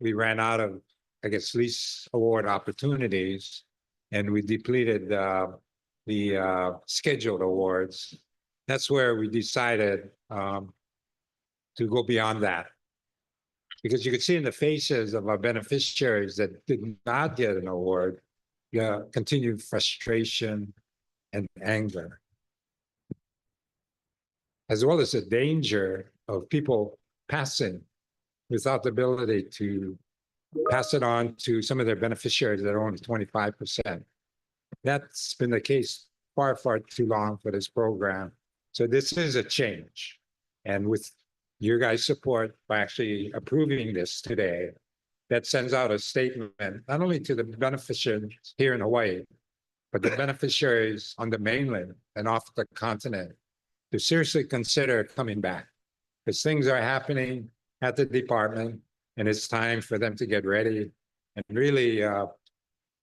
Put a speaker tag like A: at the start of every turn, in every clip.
A: we ran out of, I guess, lease award opportunities, and we depleted the scheduled awards. That's where we decided to go beyond that. Because you could see in the faces of our beneficiaries that did not get an award, continued frustration and anger, as well as the danger of people passing without the ability to pass it on to some of their beneficiaries that are only 25%. That's been the case far, far too long for this program. So this is a change. And with your guys' support by actually approving this today, that sends out a statement, not only to the beneficiaries here in Hawaii, but the beneficiaries on the mainland and off the continent to seriously consider coming back. Because things are happening at the department, and it's time for them to get ready and really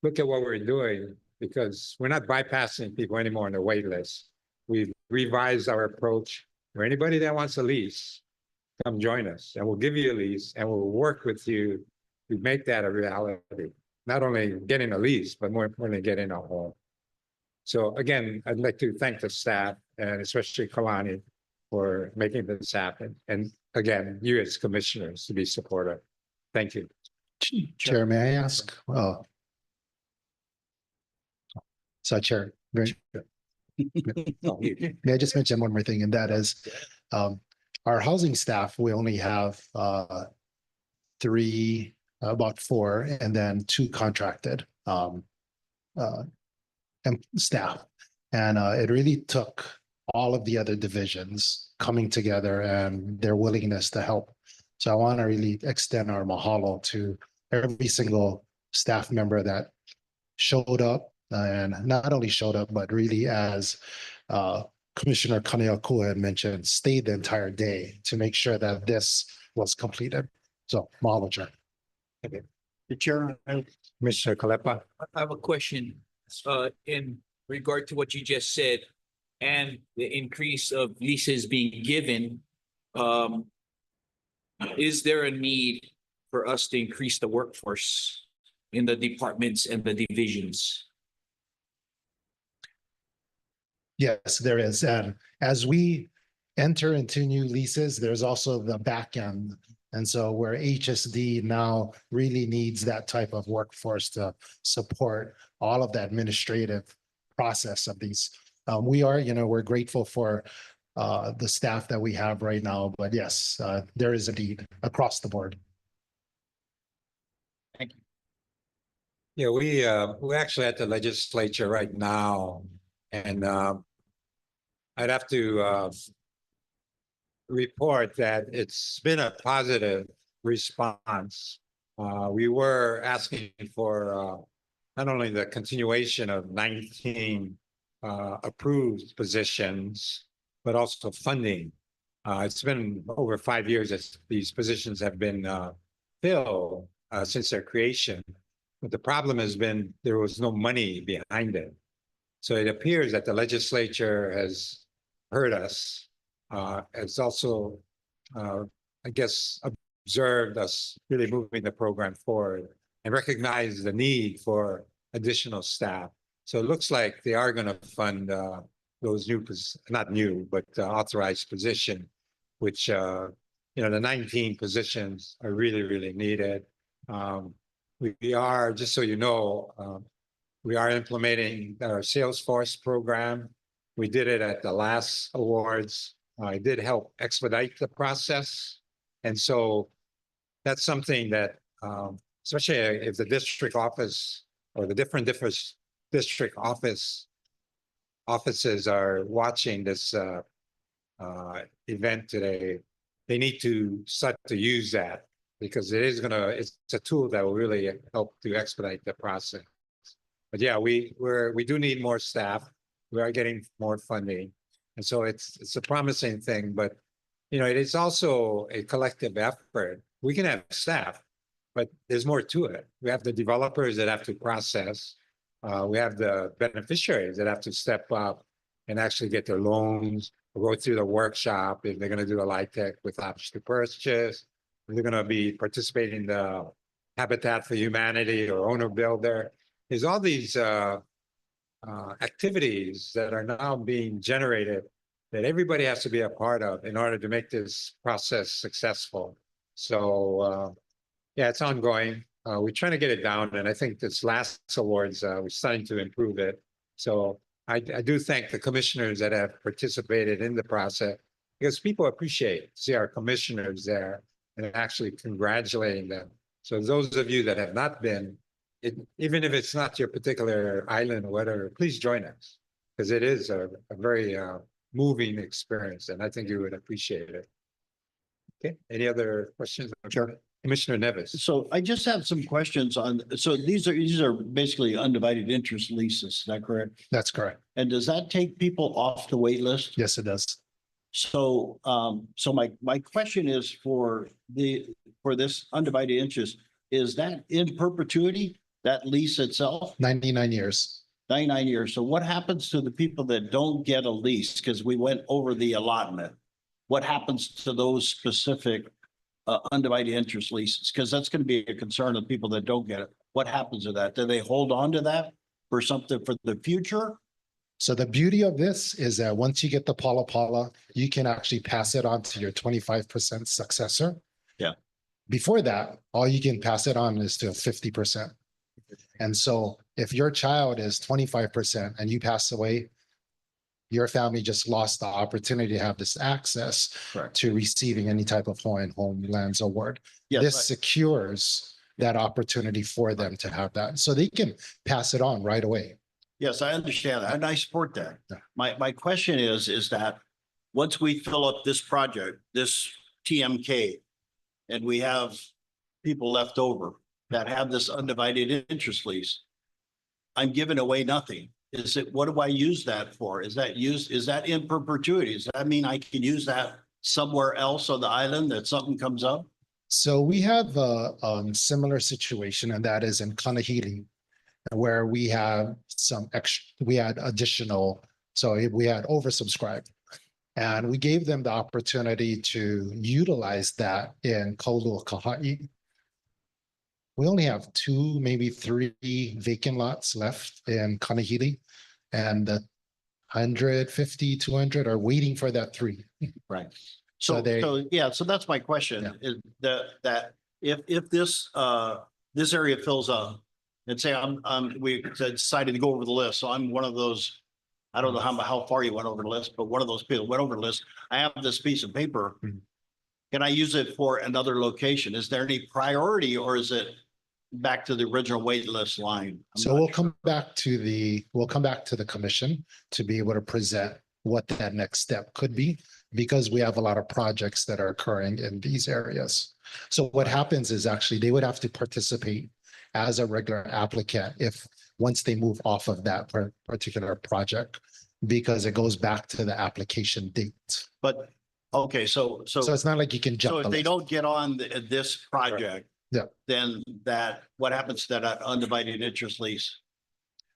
A: look at what we're doing, because we're not bypassing people anymore on the wait list. We've revised our approach. For anybody that wants a lease, come join us, and we'll give you a lease, and we'll work with you to make that a reality. Not only getting a lease, but more importantly, getting a home. So again, I'd like to thank the staff, and especially Kalani, for making this happen. And again, you as commissioners to be supportive. Thank you.
B: Chair, may I ask? So Chair, may I just mention one more thing, and that is our housing staff, we only have about four, and then 2 contracted staff. And it really took all of the other divisions coming together and their willingness to help. So I want to really extend our mahalo to every single staff member that showed up, and not only showed up, but really, as Commissioner Kaneakua had mentioned, stayed the entire day to make sure that this was completed. So mahalo, Chair.
A: Okay.
C: The Chair,
A: Mr. Kalepa.
D: I have a question in regard to what you just said and the increase of leases being given. Is there a need for us to increase the workforce in the departments and the divisions?
B: Yes, there is. And as we enter into new leases, there's also the back end. And so where HSD now really needs that type of workforce to support all of the administrative process of these. We're grateful for the staff that we have right now, but yes, there is a need across the board.
D: Thank you.
A: Yeah, we're actually at the legislature right now, and I'd have to report that it's been a positive response. We were asking for not only the continuation of 19 approved positions, but also funding. It's been over 5 years that these positions have been filled since their creation. But the problem has been there was no money behind it. So it appears that the legislature has heard us. It's also, I guess, observed us really moving the program forward and recognize the need for additional staff. So it looks like they are going to fund those new, not new, but authorized position, which, the 19 positions are really, really needed. We are, just so you know, we are implementing our Salesforce program. We did it at the last awards. It did help expedite the process. And so that's something that, especially if the district office or the different district offices are watching this event today, they need to start to use that, because it's a tool that will really help to expedite the process. But yeah, we do need more staff. We are getting more funding. And so it's a promising thing, but it is also a collective effort. We can have staff, but there's more to it. We have the developers that have to process. We have the beneficiaries that have to step up and actually get their loans, or go through the workshop if they're going to do a LIHTC with option to purchase. They're going to be participating in the Habitat for Humanity or Owner Builder. There's all these activities that are now being generated that everybody has to be a part of in order to make this process successful. So yeah, it's ongoing. We're trying to get it down, and I think this last awards we're starting to improve it. So I do thank the commissioners that have participated in the process, because people appreciate to see our commissioners there and actually congratulating them. So those of you that have not been, even if it's not your particular island or whatever, please join us, because it is a very moving experience, and I think you would appreciate it. Okay, any other questions?
C: Sure.
A: Commissioner Nevis.
C: So I just have some questions on, so these are basically undivided interest leases, is that correct?
B: That's correct.
C: And does that take people off the wait list?
B: Yes, it does.
C: So, my question is for this undivided interest, is that in perpetuity, that lease itself,
B: 99 years.
C: 99 years? So what happens to the people that don't get a lease? Because we went over the allotment. What happens to those specific undivided interest leases? Because that's going to be a concern of people that don't get it. What happens to that? Do they hold on to that for something for the future?
B: So the beauty of this is that once you get the Pala Pala, you can actually pass it on to your 25% successor.
C: Yeah.
B: Before that, all you can pass it on is to 50%. And so if your child is 25% and you pass away, your family just lost the opportunity to have this access
C: Correct.
B: to receiving any type of Hawaiian Homelands Award.
C: Yes,
B: This secures that opportunity for them to have that. So they can pass it on right away.
C: yes, I understand that, and I support that.
B: Yeah.
C: My question is that once we fill up this project, this TMK, and we have people left over that have this undivided interest lease, I'm giving away nothing. Is it, what do I use that for? Is that in perpetuity? Does that mean I can use that somewhere else on the island that something comes up?
B: So we have a similar situation, and that is in Kanahili, where we have some extra, we had additional, so we had oversubscribed. And we gave them the opportunity to utilize that in Kaulua Kahai. We only have 2, maybe 3 vacant lots left in Kanahili, and the 150, 200 are waiting for that 3.
C: Right.
B: So they-
C: So that's my question,
B: Yeah.
C: is that if this area fills up, and say we decided to go over the list, so I'm one of those, I don't know how far you went over the list, but one of those people went over the list. I have this piece of paper.
B: Mhm.
C: Can I use it for another location? Is there any priority, or is it back to the original wait list line?
B: So we'll come back to the commission to be able to present what that next step could be, because we have a lot of projects that are occurring in these areas. So what happens is actually they would have to participate as a regular applicant if once they move off of that particular project, because it goes back to the application date.
C: But, okay, so
B: it's not like you can jump.
C: if
B: the
C: they
B: list.
C: don't get on this project.
B: Yeah.
C: Then what happens to that undivided interest lease?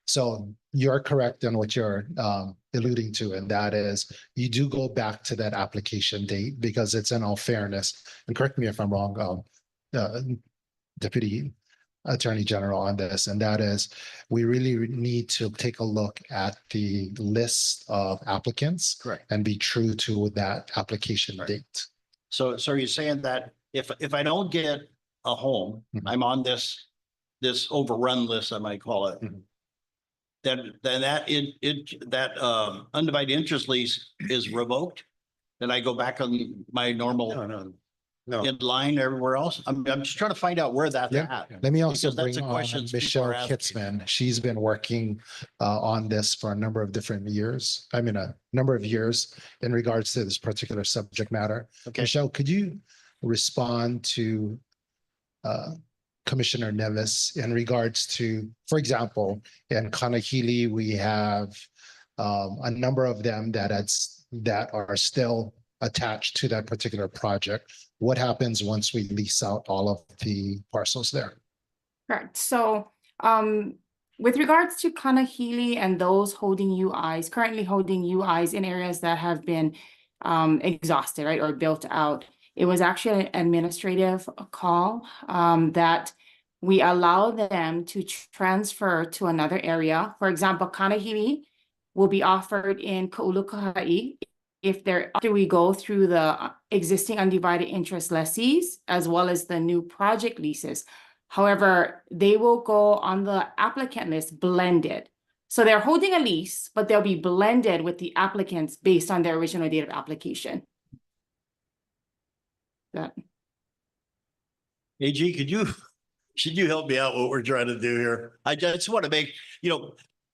B: So you're correct on what you're alluding to, and that is you do go back to that application date, because it's in all fairness, and correct me if I'm wrong, Deputy Attorney General, on this, and that is we really need to take a look at the list of applicants.
C: Correct.
B: And be true to that application date.
C: So are you saying that if I don't get a home,
B: Mhm.
C: I'm on this overrun list, I might call it.
B: Mhm.
C: Then that undivided interest lease is revoked? Then I go back on my normal
A: No.
C: in line everywhere else? I'm just trying to find out where that's
B: Yeah.
C: at.
B: Let me also
C: Because that's
B: bring
C: a
B: on
C: question people
B: Michelle
C: are asking.
B: Kitzman. She's been working on this for a number of different years. I mean, a number of years in regards to this particular subject matter.
C: Okay,
B: Michelle, could you respond to Commissioner Nevis in regards to, for example, in Kanahili, we have a number of them that are still attached to that particular project. What happens once we lease out all of the parcels there?
E: Correct. So with regards to Kanahili and those holding UIs, currently holding UIs in areas that have been exhausted, right, or built out, it was actually an administrative call that we allow them to transfer to another area. For example, Kanahili will be offered in Kaulukahai if they're, after we go through the existing undivided interest lessees as well as the new project leases. However, they will go on the applicant list blended. So they're holding a lease, but they'll be blended with the applicants based on their original date of application. That.
C: AG, should you help me out what we're trying to do here? I just want to make,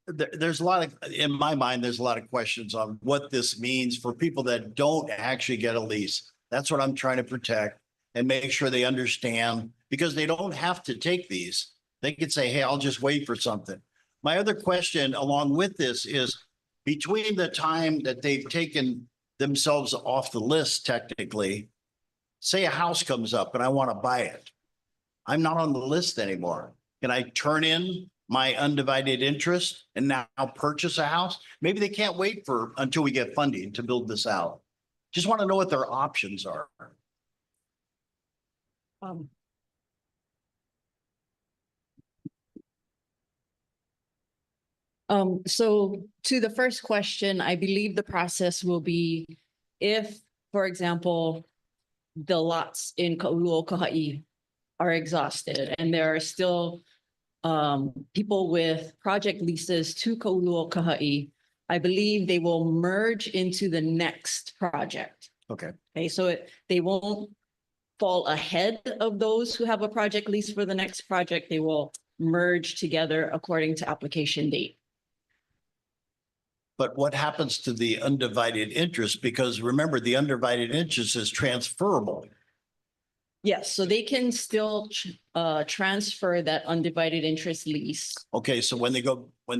C: there's a lot of, in my mind, there's a lot of questions on what this means for people that don't actually get a lease. That's what I'm trying to protect and make sure they understand, because they don't have to take these. They could say, hey, I'll just wait for something. My other question along with this is, between the time that they've taken themselves off the list, technically, say a house comes up and I want to buy it. I'm not on the list anymore. Can I turn in my undivided interest and now purchase a house? Maybe they can't wait until we get funding to build this out. Just want to know what their options are.
F: So to the first question, I believe the process will be if, for example, the lots in Kauluokaha'i are exhausted and there are still people with project leases to Kauluokaha'i, I believe they will merge into the next project.
C: Okay.
F: Okay, so they won't fall ahead of those who have a project lease for the next project. They will merge together according to application date.
C: But what happens to the undivided interest? Because remember, the undivided interest is transferable.
F: Yes, so they can still transfer that undivided interest lease.
C: Okay, so when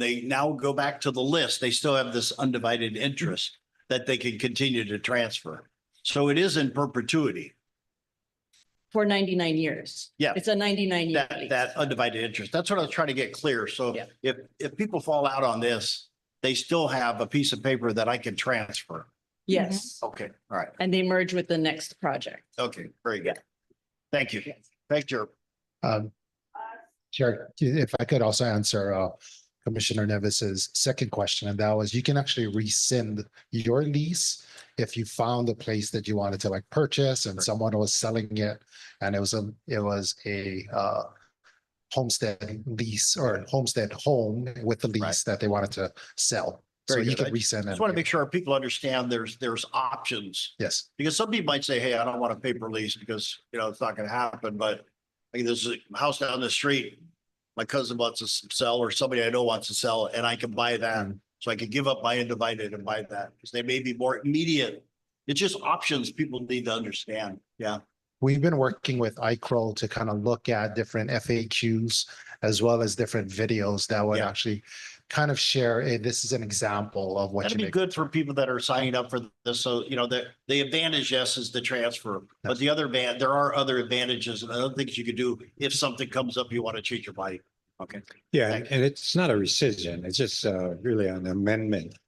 C: they now go back to the list, they still have this undivided interest that they can continue to transfer. So it is in perpetuity.
F: For 99 years.
C: Yeah.
F: It's a 99-year lease.
C: That undivided interest. That's what I was trying to get clear. So
F: Yeah.
C: if people fall out on this, they still have a piece of paper that I can transfer.
F: Yes,
C: Okay, all right.
F: and they merge with the next project.
C: Okay, very good. Thank you. Thanks, Chair.
B: Chair, if I could also answer Commissioner Nevis's second question, and that was, you can actually rescind your lease if you found a place that you wanted to like purchase and someone was selling it, and it was a homestead lease or homestead home with the lease that they wanted to sell. So
C: Very
B: you
C: good.
B: could rescind it.
C: Just want to make sure our people understand there's options.
B: Yes,
C: Because some people might say, hey, I don't want a paper lease because, it's not going to happen. But I mean, there's a house down the street. My cousin wants to sell, or somebody I know wants to sell, and I can buy that. So I could give up my undivided and buy that because they may be more immediate. It's just options people need to understand. Yeah.
B: we've been working with iCrow to kind of look at different FAQs as well as different videos that would
C: Yeah.
B: actually kind of share, hey, this is an example of what
C: That'd
B: you
C: be good for people that are signing up for this. So, the advantage, yes, is the transfer, but there are other advantages and other things you could do if something comes up, you want to change your mind. Okay.
A: Yeah,
C: Thank
A: and it's not a rescission. It's just really an amendment.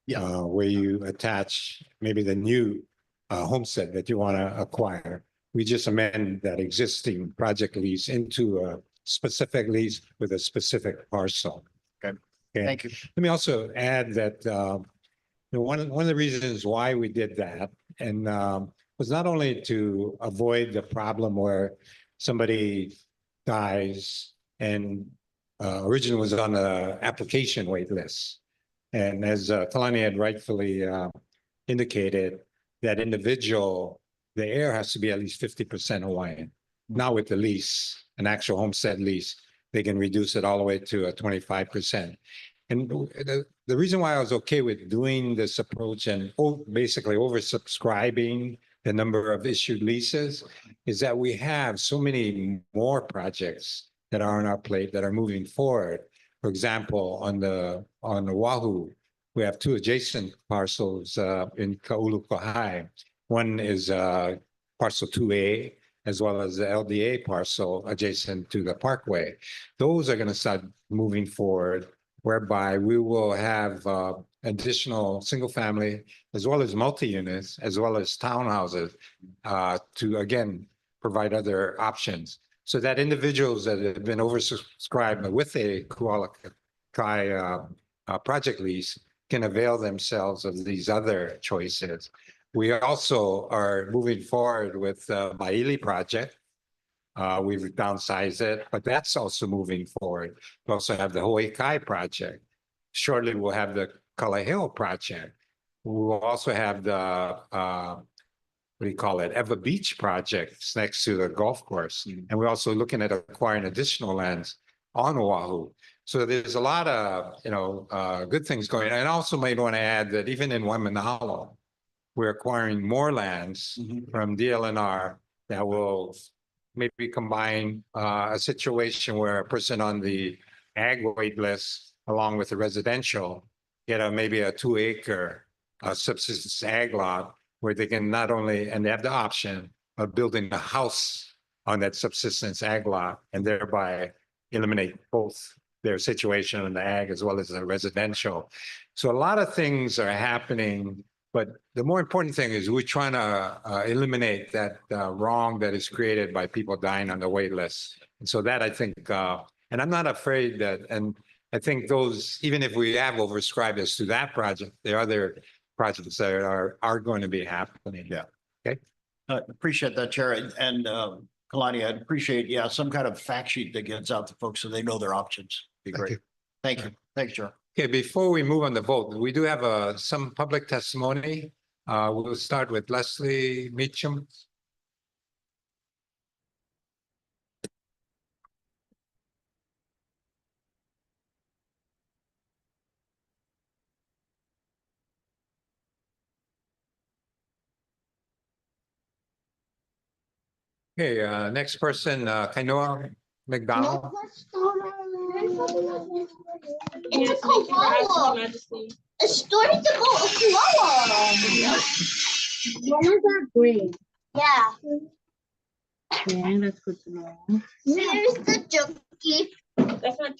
C: Yeah.
A: Where you attach maybe the new homestead that you want to acquire. We just amend that existing project lease into a specific lease with a specific parcel.
C: Okay.
A: Okay.
C: Thank you.
A: Let me also add that one of the reasons why we did that and was not only to avoid the problem where somebody dies and originally was on the application wait list. And as Kalani had rightfully indicated, that individual, the heir has to be at least 50% Hawaiian. Now with the lease, an actual homestead lease, they can reduce it all the way to a 25%. And the reason why I was okay with doing this approach and basically oversubscribing the number of issued leases is that we have so many more projects that are on our plate that are moving forward. For example, on the Oahu, we have two adjacent parcels in Kaulukahai. One is parcel 2A, as well as the LDA parcel adjacent to the Parkway. Those are going to start moving forward, whereby we will have additional single family, as well as multi-units, as well as townhouses to, again, provide other options. so that individuals that have been oversubscribed with a Molokai project lease can avail themselves of these other choices. We also are moving forward with the Maili project. We've downsized it, but that's also moving forward. We also have the Hawaii Kai project. Shortly, we'll have the Kalaheo project. We'll also have the, what do you call it, Eva Beach projects next to the golf course. And we're also looking at acquiring additional lands on Oahu. So there's a lot of, good things going on. And I also might want to add that even in Waimanalo, we're acquiring more lands from DLNR that will maybe combine a situation where a person on the ag wait list along with the residential get maybe a 2-acre subsistence ag lot where they can not only, and they have the option of building a house on that subsistence ag lot and thereby eliminate both their situation in the ag as well as the residential. So a lot of things are happening, but the more important thing is we're trying to eliminate that wrong that is created by people dying on the wait list. And so that I think, and I'm not afraid that, and I think those, even if we have oversubscribed as to that project, there are other projects that are going to be happening.
C: Yeah.
A: Okay.
C: Appreciate that, Chair. And Kalani, I'd appreciate, some kind of fact sheet that gets out to folks so they know their options. Be
B: Thank
C: great.
B: you.
C: Thank you. Thanks, Chair.
A: Okay, before we move on the vote, we do have some public testimony. We'll start with Leslie Meacham. Okay, next person, Kainoa McDonald.
G: It's a koala. A story to go a koala. What was that green? Yeah.
H: Okay, that's good to know.
G: Here's the junkie.
H: That's not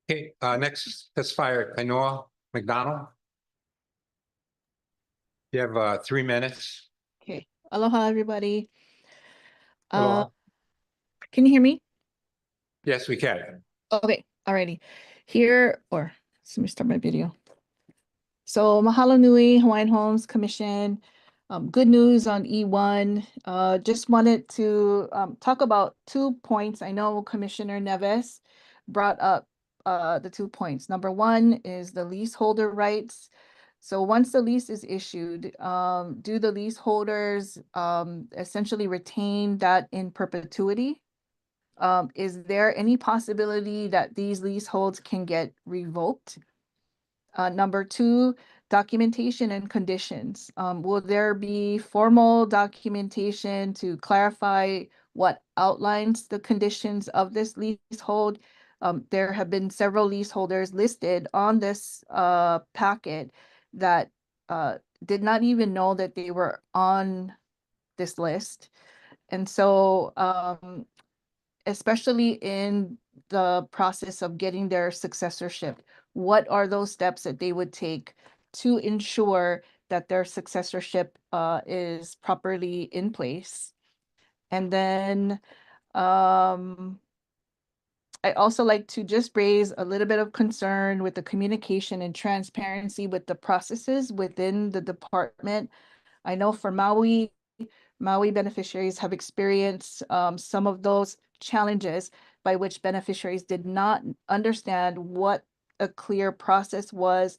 A: Okay, next testifier, Kainoa McDonald. You have 3 minutes.
I: Okay. Aloha, everybody.
A: Aloha.
I: Can you hear me?
A: Yes, we can.
I: Okay, alrighty. Here, or let me start my video. So mahalo nui, Hawaiian Homes Commission. Good news on E1. Just wanted to talk about 2 points. I know Commissioner Neves brought up the 2 points. Number 1 is the leaseholder rights. So once the lease is issued, do the leaseholders essentially retain that in perpetuity? Is there any possibility that these leaseholds can get revoked? Number 2, documentation and conditions. Will there be formal documentation to clarify what outlines the conditions of this leasehold? There have been several leaseholders listed on this packet that did not even know that they were on this list. And so especially in the process of getting their successorship, what are those steps that they would take to ensure that their successorship is properly in place? And then I also like to just raise a little bit of concern with the communication and transparency with the processes within the department. I know for Maui beneficiaries have experienced some of those challenges by which beneficiaries did not understand what a clear process was,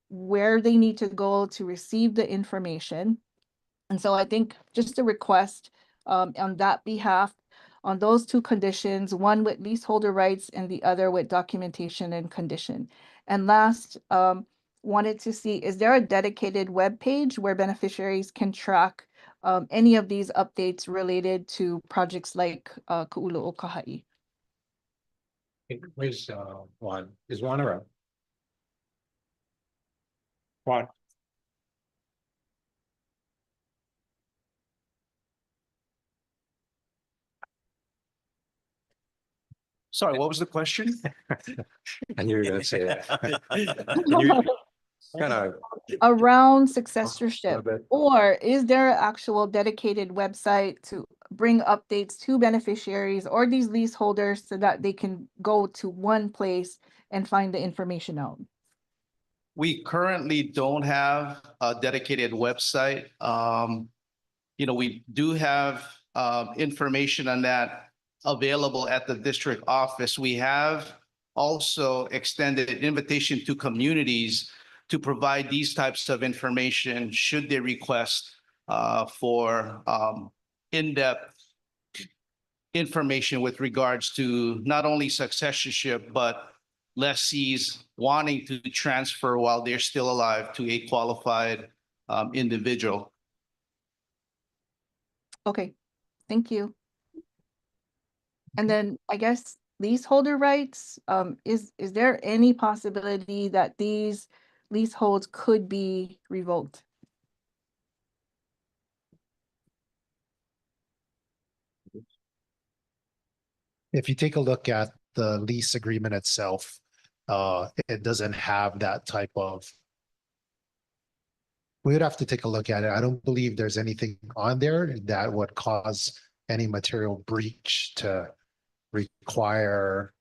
I: where they need to go to receive the information. And so I think just a request on that behalf, on those 2 conditions, one with leaseholder rights and the other with documentation and condition. And last, wanted to see, is there a dedicated web page where beneficiaries can track any of these updates related to projects like Ku'ulu'okahai?
A: Where's Juan? Is Juan around? Juan.
C: Sorry, what was the question?
A: I knew you were going to say that. kind of.
I: around successorship? Or is there an actual dedicated website to bring updates to beneficiaries or these leaseholders so that they can go to one place and find the information out?
J: We currently don't have a dedicated website. We do have information on that available at the district office. We have also extended an invitation to communities to provide these types of information should they request for in-depth information with regards to not only successorship, but lessees wanting to transfer while they're still alive to a qualified individual.
I: Okay, thank you. And then I guess leaseholder rights, is there any possibility that these leaseholds could be revoked?
B: If you take a look at the lease agreement itself, it doesn't have that type of. We would have to take a look at it. I don't believe there's anything on there that would cause any material breach to require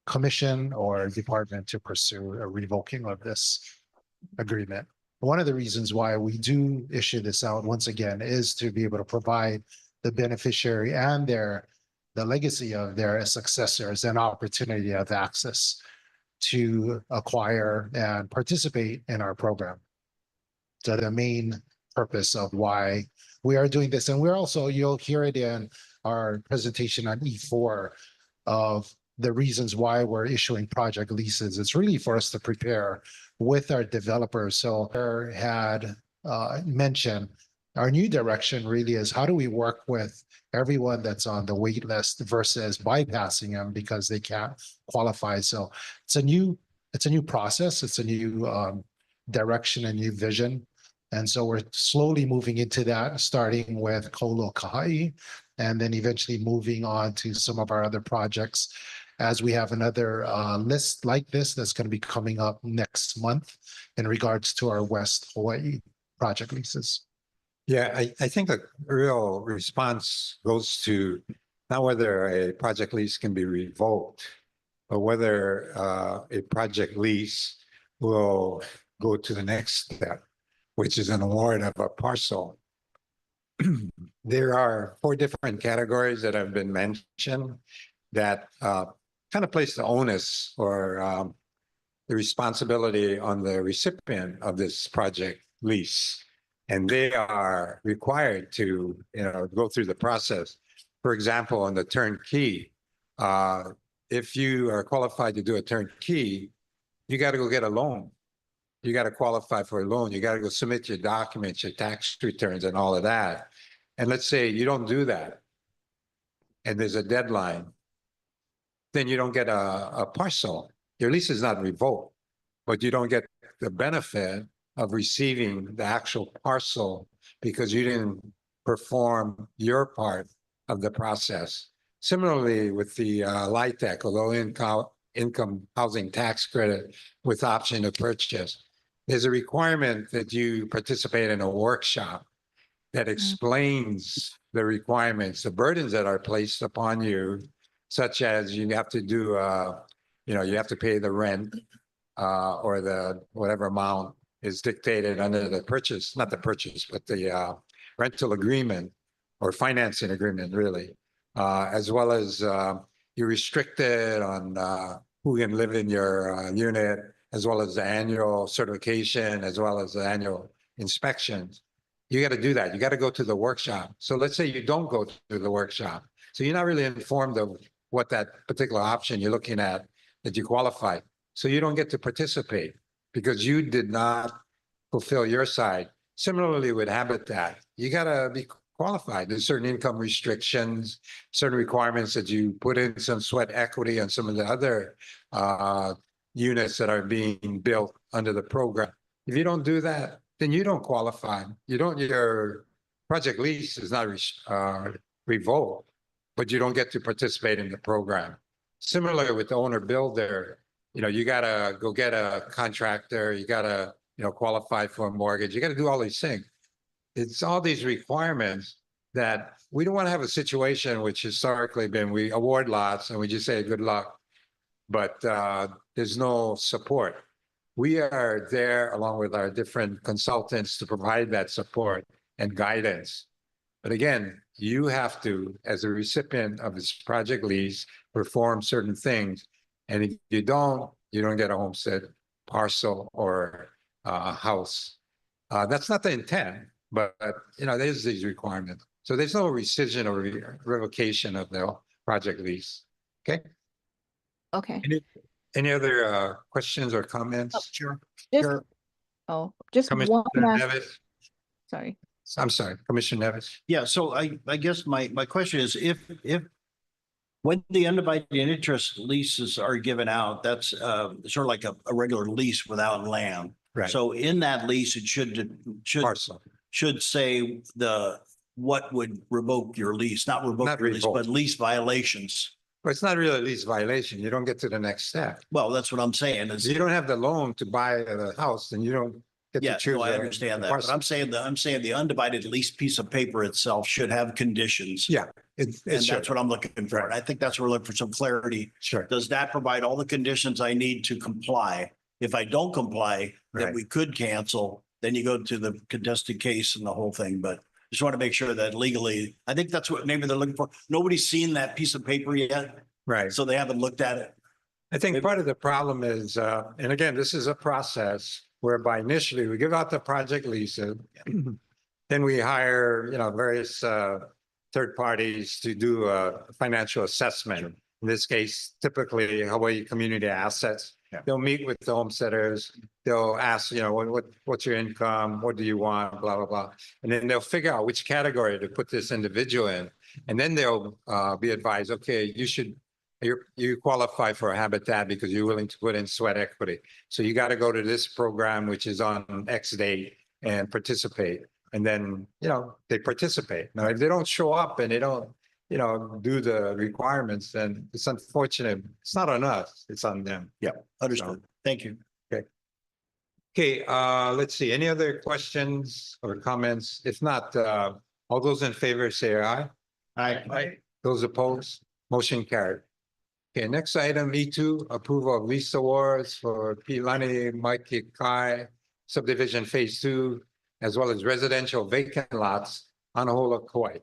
B: commission or department to pursue a revoking of this agreement. One of the reasons why we do issue this out once again is to be able to provide the beneficiary and the legacy of their successors an opportunity of access to acquire and participate in our program. So the main purpose of why we are doing this, and we're also, you'll hear it in our presentation on E4 of the reasons why we're issuing project leases. It's really for us to prepare with our developers. So I had mentioned our new direction really is how do we work with everyone that's on the wait list versus bypassing them because they can't qualify. So it's a new process. It's a new direction, a new vision. And so we're slowly moving into that, starting with Molokai, and then eventually moving on to some of our other projects as we have another list like this that's going to be coming up next month in regards to our West Hawaii project leases.
A: Yeah, I think the real response goes to not whether a project lease can be revoked, but whether a project lease will go to the next step, which is an award of a parcel. There are 4 different categories that have been mentioned that kind of place the onus or the responsibility on the recipient of this project lease. And they are required to, go through the process. For example, on the turnkey, if you are qualified to do a turnkey, you got to go get a loan. You got to qualify for a loan. You got to go submit your documents, your tax returns and all of that. And let's say you don't do that and there's a deadline, then you don't get a parcel. Your lease is not revoked, but you don't get the benefit of receiving the actual parcel because you didn't perform your part of the process. Similarly with the LIHTC, or low income housing tax credit with option to purchase, there's a requirement that you participate in a workshop that explains the requirements, the burdens that are placed upon you, such as you have to do, you have to pay the rent or the whatever amount is dictated under the purchase, not the purchase, but the rental agreement or financing agreement, really, as well as you're restricted on who can live in your unit, as well as the annual certification, as well as the annual inspections. You got to do that. You got to go to the workshop. So let's say you don't go to the workshop. So you're not really informed of what that particular option you're looking at that you qualified. So you don't get to participate because you did not fulfill your side. Similarly with Habitat, you got to be qualified. There's certain income restrictions, certain requirements that you put in some sweat equity on some of the other units that are being built under the program. If you don't do that, then you don't qualify. Your project lease is not revoked, but you don't get to participate in the program. Similarly with the owner builder, you gotta go get a contractor, you gotta, qualify for a mortgage, you gotta do all these things. It's all these requirements that we don't want to have a situation which historically been, we award lots and we just say good luck, but there's no support. We are there along with our different consultants to provide that support and guidance. But again, you have to, as a recipient of this project lease, perform certain things. And if you don't get a homestead parcel or a house. That's not the intent, but there's these requirements. So there's no rescission or revocation of the project lease. Okay.
I: Okay.
A: Any other questions or comments? Sure.
I: Just,
A: Sure.
I: just
A: Commissioner
I: one last,
A: Nevis.
I: sorry.
A: I'm sorry, Commissioner Nevis.
C: Yeah, so I guess my question is if when the undivided interest leases are given out, that's sort of like a regular lease without land.
A: Right.
C: So in that lease, it
A: Parcel.
C: should say what would revoke your lease, not revoke
A: Not
C: your lease,
A: revoke.
C: but lease violations.
A: But it's not really a lease violation. You don't get to the next step.
C: Well, that's what I'm saying is.
A: You don't have the loan to buy the house, then you don't get
C: Yeah,
A: to choose.
C: no, I
A: the
C: understand that, but
A: parcel.
C: I'm saying the undivided lease piece of paper itself should have conditions.
A: Yeah, it
C: And
A: should.
C: that's what I'm looking for.
A: Right.
C: And I think that's where we're looking for some clarity.
A: Sure.
C: Does that provide all the conditions I need to comply? If I don't comply, then
A: Right.
C: we could cancel, then you go to the contested case and the whole thing, but just want to make sure that legally, I think that's what maybe they're looking for. Nobody's seen that piece of paper yet,
A: Right.
C: so they haven't looked at it.
A: I think part of the problem is, and again, this is a process whereby initially we give out the project leases. Then we hire, various third parties to do a financial assessment. In this case, typically Hawaii Community Assets.
C: Yeah.
A: They'll meet with the homesteaders. They'll ask, what's your income? What do you want? Blah, blah, blah. And then they'll figure out which category to put this individual in. And then they'll be advised, okay, you qualify for a habitat because you're willing to put in sweat equity. So you got to go to this program, which is on X date, and participate. And then, they participate. Now, if they don't show up and they don't, do the requirements, then it's unfortunate. It's not on us, it's on them.
C: Yeah, understood. Thank you.
A: Okay, let's see. Any other questions or comments? If not, all those in favor say aye.
C: Aye.
A: Those opposed, motion carried. Okay, next item, E2, approval of lease awards for Paniolo Mike Kai subdivision phase 2, as well as residential vacant lots on the whole of Kauai.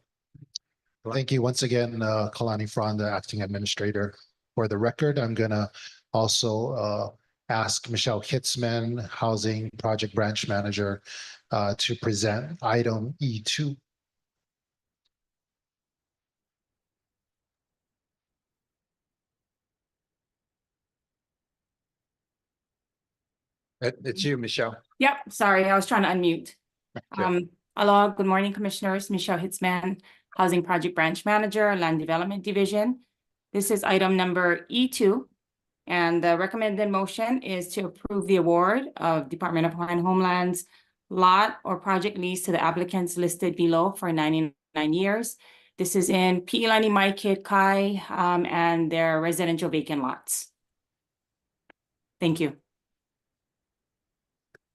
B: Thank you once again, Kalani Fronda, acting administrator. For the record, I'm gonna also ask Michelle Hitzman, housing project branch manager, to present item E2.
A: It's you, Michelle.
E: Yep, sorry, I was trying to unmute.
A: Yeah.
E: Hello, good morning, Commissioners. Michelle Hitzman, Housing Project Branch Manager, Land Development Division. This is item number E2. And the recommended motion is to approve the award of Department of Hawaiian Homeland's lot or project lease to the applicants listed below for 99 years. This is in Paniolo Mike Kai and their residential vacant lots. Thank you.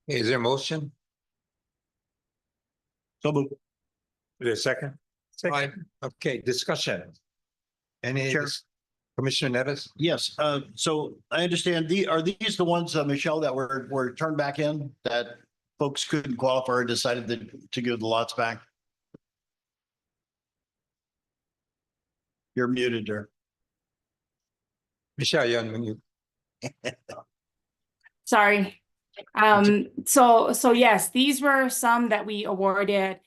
A: Is there a motion?
C: So moved.
A: Is there a second? Fine. Okay, discussion. Any,
C: Sure.
A: Commissioner Nevis?
C: Yes, so I understand are these the ones, Michelle, that were turned back in that folks couldn't qualify or decided to give the lots back? You're muted there.
A: Michelle, you're on mute.
E: Sorry. So yes, these were some that we awarded,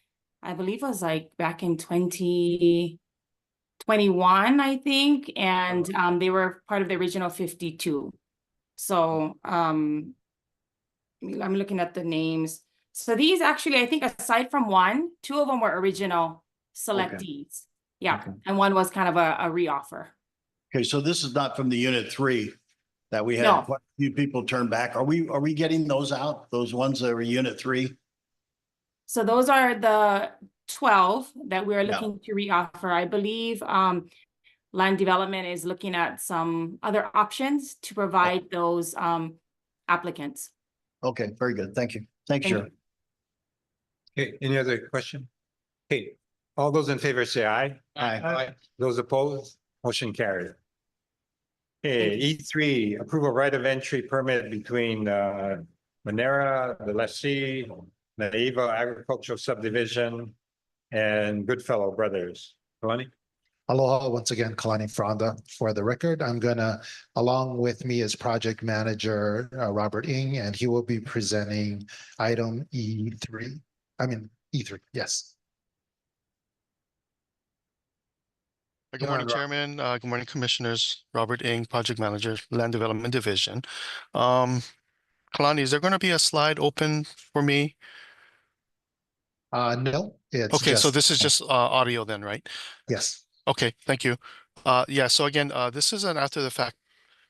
E: I believe it was like back in 2021, I think, and they were part of the original 52. So I'm looking at the names. So these actually, I think aside from one, 2 of them were original selectees. Yeah,
C: Okay.
E: and one was kind of a reoffer.
C: Okay, so this is not from the unit 3 that we had
E: No.
C: quite a few people turn back. Are we getting those out? Those ones that were unit 3?
E: So those are the 12 that we're
C: Yeah.
E: looking to reoffer. I believe land development is looking at some other options to provide those applicants.
C: Okay, very good. Thank you. Thank you,
E: Thank
C: Chair.
A: Okay, any other question? Okay, all those in favor say aye.
C: Aye.
A: Those opposed, motion carried. Okay, E3, approval right of entry permit between Manera, the lessee, Naiva Agricultural Subdivision, and Goodfellow Brothers. Kalani?
B: Aloha once again, Kalani Fronda. For the record, I'm gonna, along with me as project manager, Robert Ng, and he will be presenting item E3. E3, yes.
K: Good
B: Go
K: morning,
B: ahead, Rob.
K: Chairman. Good morning, Commissioners. Robert Ng, Project Manager, Land Development Division. Kalani, is there going to be a slide open for me?
B: No, it's
K: Okay, so
B: just,
K: this is just audio then, right?
B: yes.
K: Okay, thank you. Yeah, so again, this is an after the fact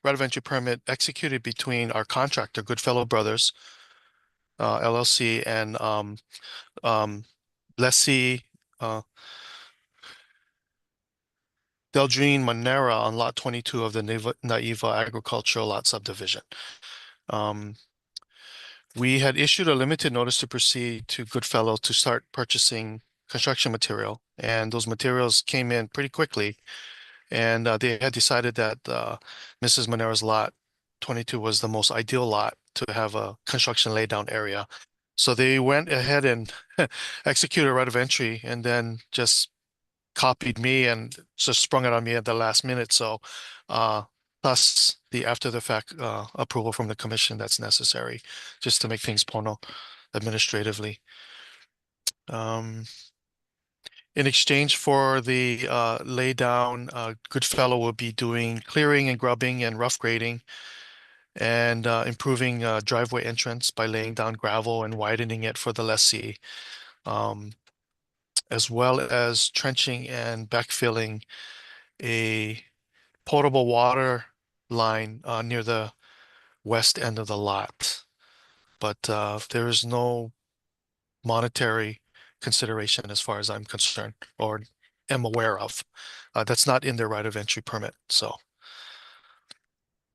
K: right of entry permit executed between our contractor, Goodfellow Brothers, LLC, and lessee, Deldrine Manera on lot 22 of the Naiva Agricultural Lot Subdivision. We had issued a limited notice to proceed to Goodfellow to start purchasing construction material, and those materials came in pretty quickly. And they had decided that Mrs. Manera's lot 22 was the most ideal lot to have a construction laydown area. So they went ahead and executed a right of entry and then just copied me and just sprung it on me at the last minute. So plus the after the fact approval from the commission that's necessary just to make things pono administratively. In exchange for the lay down, Goodfellow will be doing clearing and grubbing and rough grading and improving driveway entrance by laying down gravel and widening it for the lessee, as well as trenching and backfilling a potable water line near the west end of the lot. But there is no monetary consideration as far as I'm concerned or am aware of. That's not in their right of entry permit. So,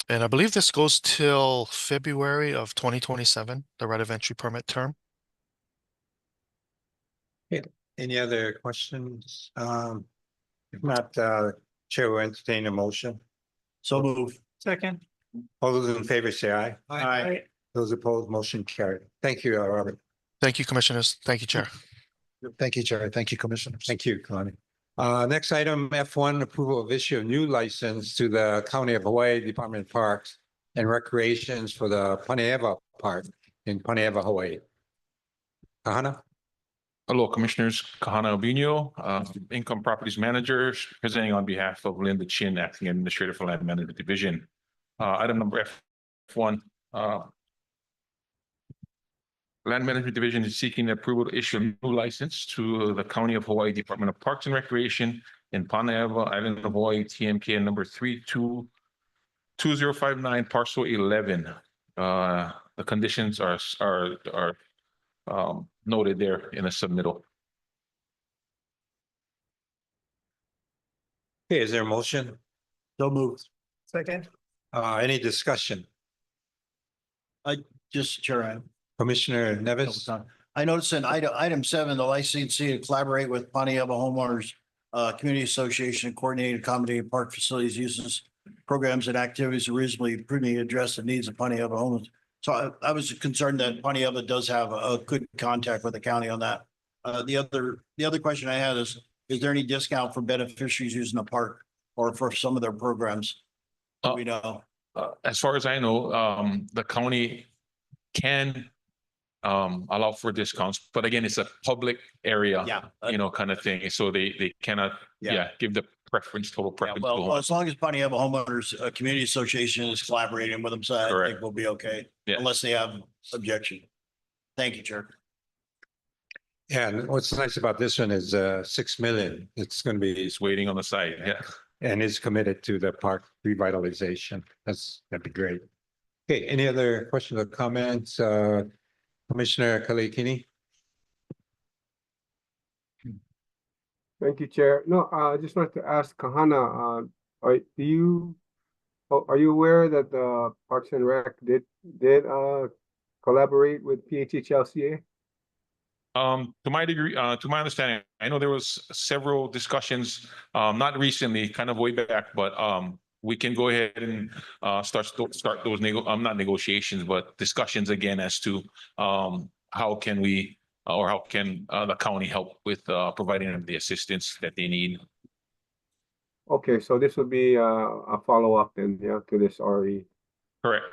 K: and I believe this goes till February of 2027, the right of entry permit term.
A: Any other questions? If not, Chair will entertain a motion.
C: So move.
A: Second. All those in favor say aye.
C: Aye.
A: Those opposed, motion carried. Thank you, Robert.
K: Thank you, Commissioners. Thank you, Chair.
B: Thank you, Chair. Thank you, Commissioners.
A: Thank you, Kalani. Next item, F1, approval of issue of new license to the County of Hawaii Department of Parks and Recreations for the Paniolo Park in Paniolo, Hawaii. Kahana?
L: Hello, Commissioners. Kahana Albino, Income Properties Manager, presenting on behalf of Linda Chin, Acting Administrator for Land Management Division. Item number F1. Land Management Division is seeking approval to issue a new license to the County of Hawaii Department of Parks and Recreation in Paniolo, Island of Hawaii, TMK number 322059, parcel 11. The conditions are noted there in a submittal.
A: Okay, is there a motion?
C: So moved.
A: Second. Any discussion?
C: Chair,
A: Commissioner Nevis?
C: I noticed in item 7, the licensee to collaborate with Paniolo Homeowners Community Association and coordinate accommodating park facilities uses, programs and activities to reasonably prudently address the needs of Paniolo homeowners. So I was concerned that Paniolo does have a good contact with the county on that. The other question I had is there any discount for beneficiaries using the park or for some of their programs? We know.
L: As far as I know, the county can allow for discounts, but again, it's a public area, kind of thing. So they cannot, give the preference, total preference.
C: Well, as long as Paniolo Homeowners Community Association is collaborating with them, so I think we'll be okay, unless they have objection. Thank you, Chair.
A: Yeah, and what's nice about this one is 6 million. It's going to be,
L: It's waiting on the side. Yeah.
A: and is committed to the park revitalization. That'd be great. Okay, any other questions or comments? Commissioner Kalekini?
M: Thank you, Chair. No, I just wanted to ask Kahana, are you aware that the Parks and Rec did collaborate with PHHLCA?
L: To my degree, to my understanding, I know there was several discussions, not recently, kind of way back, but we can go ahead and start those not negotiations, but discussions again as to how can we or how can the county help with providing them the assistance that they need.
M: Okay, so this would be a follow-up then, yeah, to this RE.
L: Correct.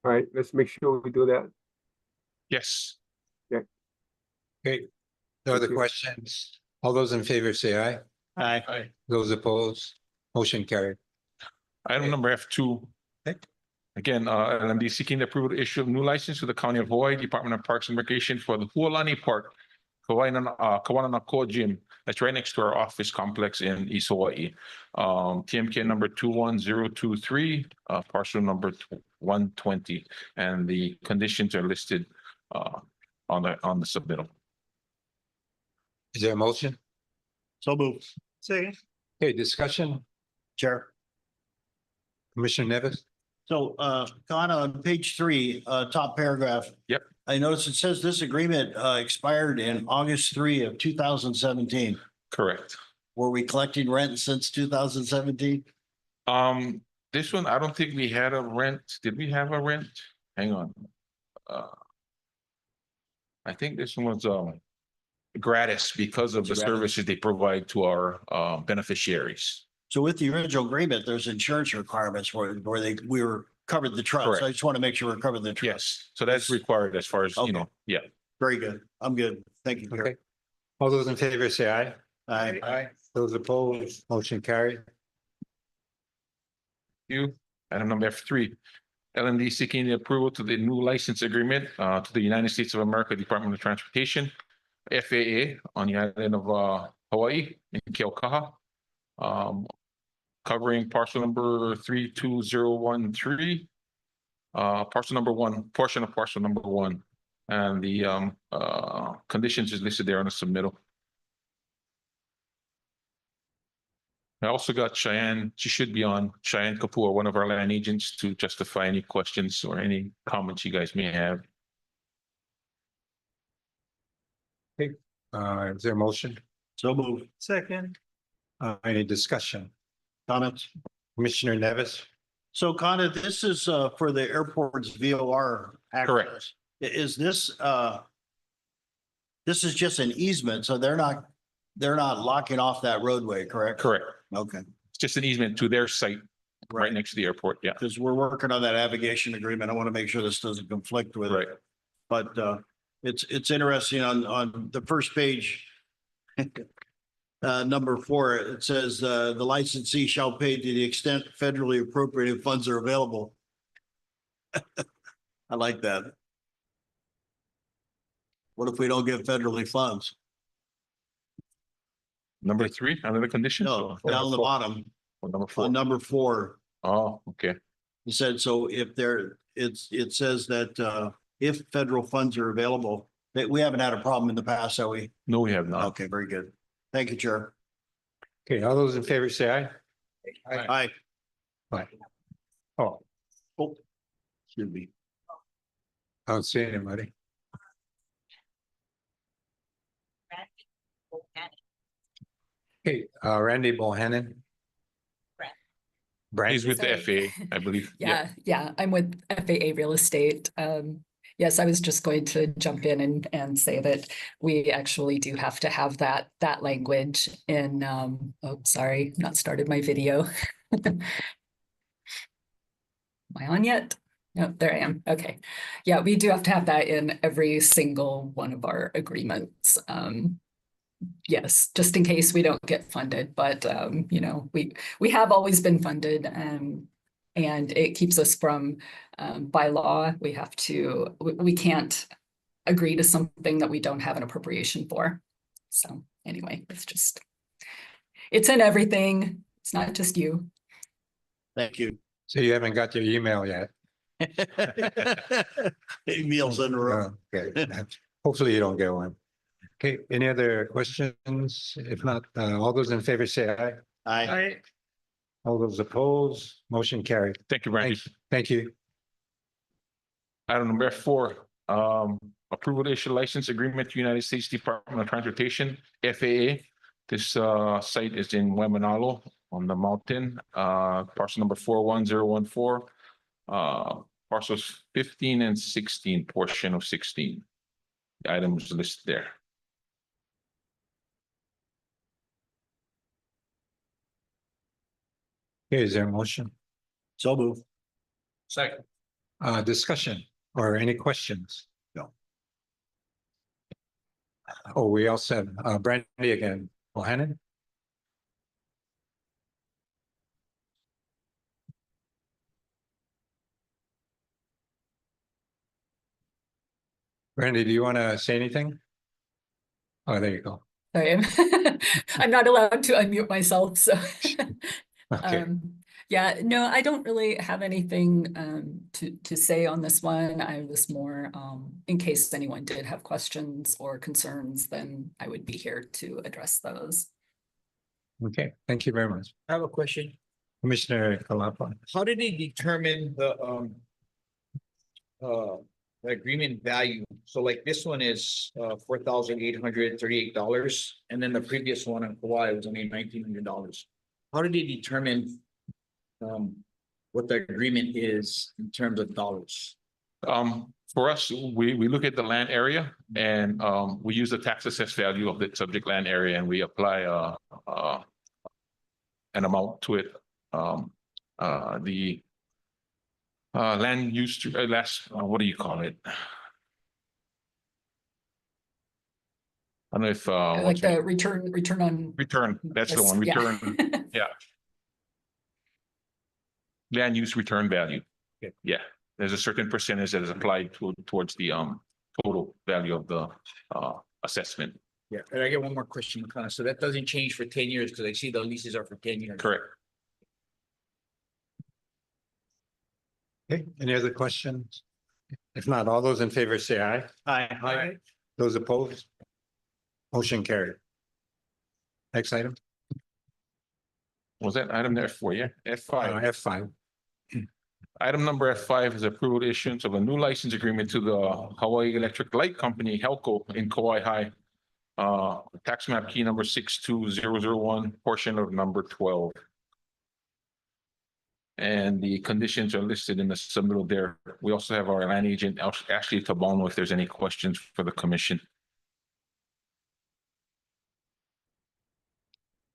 M: All right, let's make sure we do that.
L: Yes.
A: Okay. No other
M: Thank you.
A: questions? All those in favor say aye.
C: Aye.
A: Those opposed, motion carried.
L: Item number F2. Again, LMD seeking the approval to issue a new license to the County of Hawaii Department of Parks and Recreation for the Hualani Park, Kawananako Gym. That's right next to our office complex in East Hawaii. TMK number 21023, parcel number 120, and the conditions are listed on the submittal.
A: Is there a motion?
C: So moved.
H: Second.
A: Okay, discussion,
C: Chair.
A: Commissioner Nevis?
C: So, Kahana, on page 3, top paragraph.
L: Yep.
C: I noticed it says this agreement expired in August 3 of 2017.
L: Correct.
C: Were we collecting rent since 2017?
L: This one, I don't think we had a rent. Did we have a rent? Hang on. I think this one was gratis because of the services they provide to our beneficiaries.
C: So with the original agreement, there's insurance requirements where we were covered the trucks.
L: Correct.
C: I just want to make sure we're covered the trucks.
L: Yes, so that's required as far as,
C: Okay.
L: you know, yeah.
C: Very good. I'm good. Thank you.
A: Okay. All those in favor say aye.
C: Aye.
A: Those opposed, motion carried.
L: You, item number F3, LMD seeking the approval to the new license agreement to the United States of America Department of Transportation, FAA, on the island of Hawaii in Keaukaha. Covering parcel number 32013, parcel number 1, portion of parcel number 1, and the conditions is listed there on the submittal. I also got Cheyenne, she should be on, Cheyenne Kapoor, one of our land agents, to justify any questions or any comments you guys may have.
A: Is there a motion?
C: So moved.
H: Second.
A: Any discussion?
C: Comments?
A: Commissioner Nevis?
C: So Kahana, this is for the airport's VOR access.
L: Correct.
C: Is this this is just an easement, so they're not locking off that roadway, correct?
L: Correct.
C: Okay.
L: It's just an easement to their site right next to the airport, yeah.
C: Because we're working on that navigation agreement. I want to make sure this doesn't conflict with
L: Right.
C: it. But it's interesting on the first page. Number 4, it says the licensee shall pay to the extent federally appropriated funds are available. I like that. What if we don't get federally funds?
L: Number 3, under the conditions?
C: No,
L: or
C: down the
L: 4?
C: bottom,
L: Or number 4?
C: on number 4,
L: Oh, okay.
C: you said, so if it says that if federal funds are available, that we haven't had a problem in the past, have we?
L: No, we have not.
C: Okay, very good. Thank you, Chair.
A: Okay, all those in favor say aye.
C: Aye.
A: Aye. Oh,
C: Oh, should be.
A: I don't see anybody. Okay, Randy Bohannon. Brand.
L: He's with the
N: Sorry.
L: FAA, I believe.
N: Yeah, I'm with FAA Real Estate. Yes, I was just going to jump in and say that we actually do have to have that language in, oh, sorry, not started my video. Am I on yet? No, there I am. Okay. Yeah, we do have to have that in every single one of our agreements. Yes, just in case we don't get funded, but you know, we have always been funded, and it keeps us from by law, we can't agree to something that we don't have an appropriation for. So anyway, it's in everything. It's not just you.
C: Thank you.
A: So you haven't got your email yet?
C: Emails in a row.
A: Okay, hopefully you don't get one. Okay, any other questions? If not, all those in favor say aye.
C: Aye.
A: All those opposed, motion carried.
L: Thank you, Brandy.
A: Thank you.
L: Item number F4, approval to issue license agreement to United States Department of Transportation, FAA. This site is in Waimanalo on the mountain, parcel number 41014. Parcels 15 and 16, portion of 16. The item is listed there.
A: Okay, is there a motion?
C: So move.
D: Second.
A: Discussion or any questions?
C: No.
A: Oh, we also have Brandy again. Bohannon? Brandy, do you want to say anything? Oh, there you go.
N: Sorry, I'm not allowed to unmute myself, so.
A: Okay.
N: Yeah, no, I don't really have anything to say on this one. I was more in case anyone did have questions or concerns, then I would be here to address those.
A: Okay, thank you very much.
D: I have a question.
A: Commissioner Kalapa.
D: How did they determine the agreement value? So like this one is $4,838, and then the previous one in Hawaii was only $1,900. How did they determine what the agreement is in terms of dollars?
L: For us, we look at the land area and we use the tax assessed value of the subject land area and we apply an amount to it. The land use to what do you call it? I don't know if
N: Like the return on.
L: return, that's the
N: Yes,
L: one,
N: yeah.
L: return, yeah. Land use return value.
A: Okay.
L: Yeah, there's a certain percentage that is applied towards the total value of the assessment.
D: Yeah, and I get one more question, Makana. So that doesn't change for 10 years because I see the leases are for 10 years.
L: Correct.
A: Okay, any other questions? If not, all those in favor say aye.
C: Aye.
A: Those opposed? Motion carried. Next item,
L: Was that item there for you? F5.
A: F5.
L: Item number F5 is approval issuance of a new license agreement to the Hawaii Electric Light Company, HELCO, in Kauai High. Tax map key number 62001, portion of number 12. And the conditions are listed in the submittal there. We also have our land agent, Ashley Tabono, if there's any questions for the commission.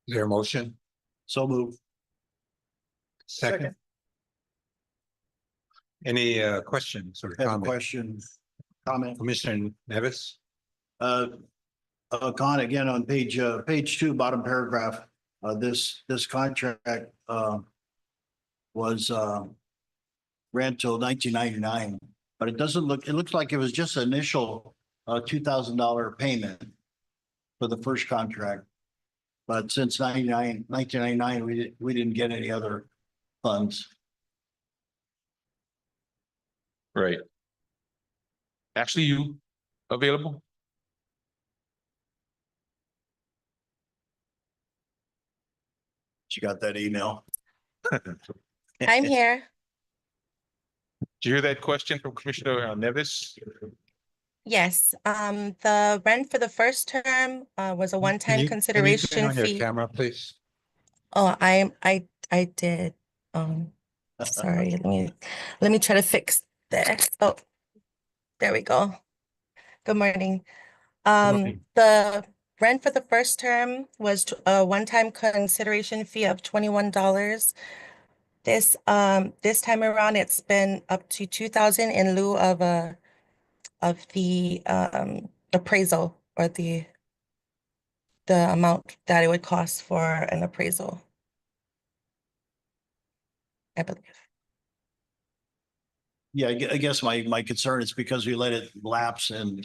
A: Is there a motion?
C: So move.
A: Second. Any questions or
C: Have a
A: comments?
C: question, comment?
A: Commissioner Nevis?
C: Con, again, on page 2, bottom paragraph, this contract, was, ran till 1999, but it looks like it was just initial, $2,000 payment for the first contract. But since 1999, we didn't get any other funds.
L: Right. Ashley, you available?
C: She got that email.
O: I'm here.
L: Did you hear that question from Commissioner Nevis?
O: Yes, the rent for the first term was a
A: Can
O: one-time
A: you
O: consideration
A: turn on your
O: fee.
A: camera, please?
O: Oh, I did. Sorry, let me try to fix this. Oh, there we go. Good morning.
A: morning.
O: The rent for the first term was a one-time consideration fee of $21. This time around, it's been up to $2,000 in lieu of the appraisal or the amount that it would cost for an appraisal, I believe.
C: Yeah, I guess my concern is because we let it lapse in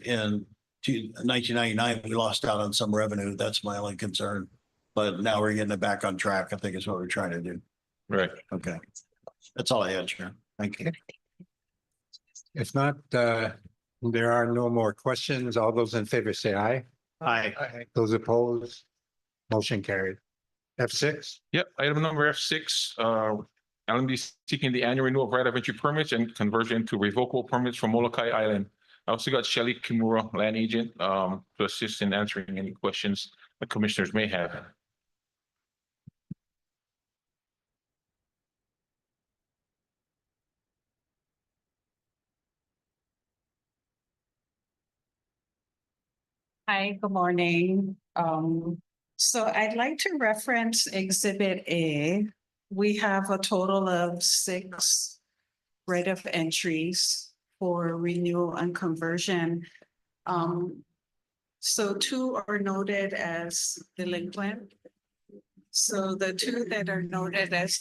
C: 1999, we lost out on some revenue. That's my only concern. But now we're getting it back on track, I think is what we're trying to do.
L: Right.
C: Okay. That's all I had, Chair. Thank you.
A: If not, there are no more questions. All those in favor say aye.
C: Aye.
A: Those opposed, motion carried. F6,
L: Yep, item number F6, LMD seeking the annual renewal of right of entry permits and conversion to revocable permits from Molokai Island. I also got Shelley Kimura, land agent, to assist in answering any questions the commissioners may have.
P: Hi, good morning. So I'd like to reference Exhibit A. We have a total of 6 right of entries for renewal and conversion. So 2 are noted as delinquent. So the 2 that are noted as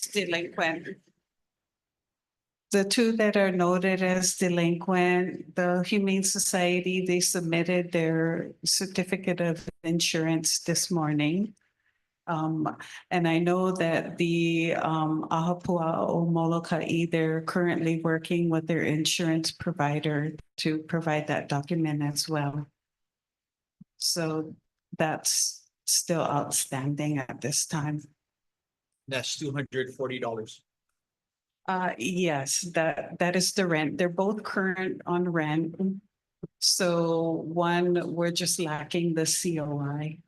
P: delinquent, the Humane Society, they submitted their certificate of insurance this morning. And I know that the Ahapua'o Molokai, they're currently working with their insurance provider to provide that document as well. So that's still outstanding at this time.
D: That's $240.
P: Yes, that is the rent. They're both current on rent. So one, we're just lacking the COI.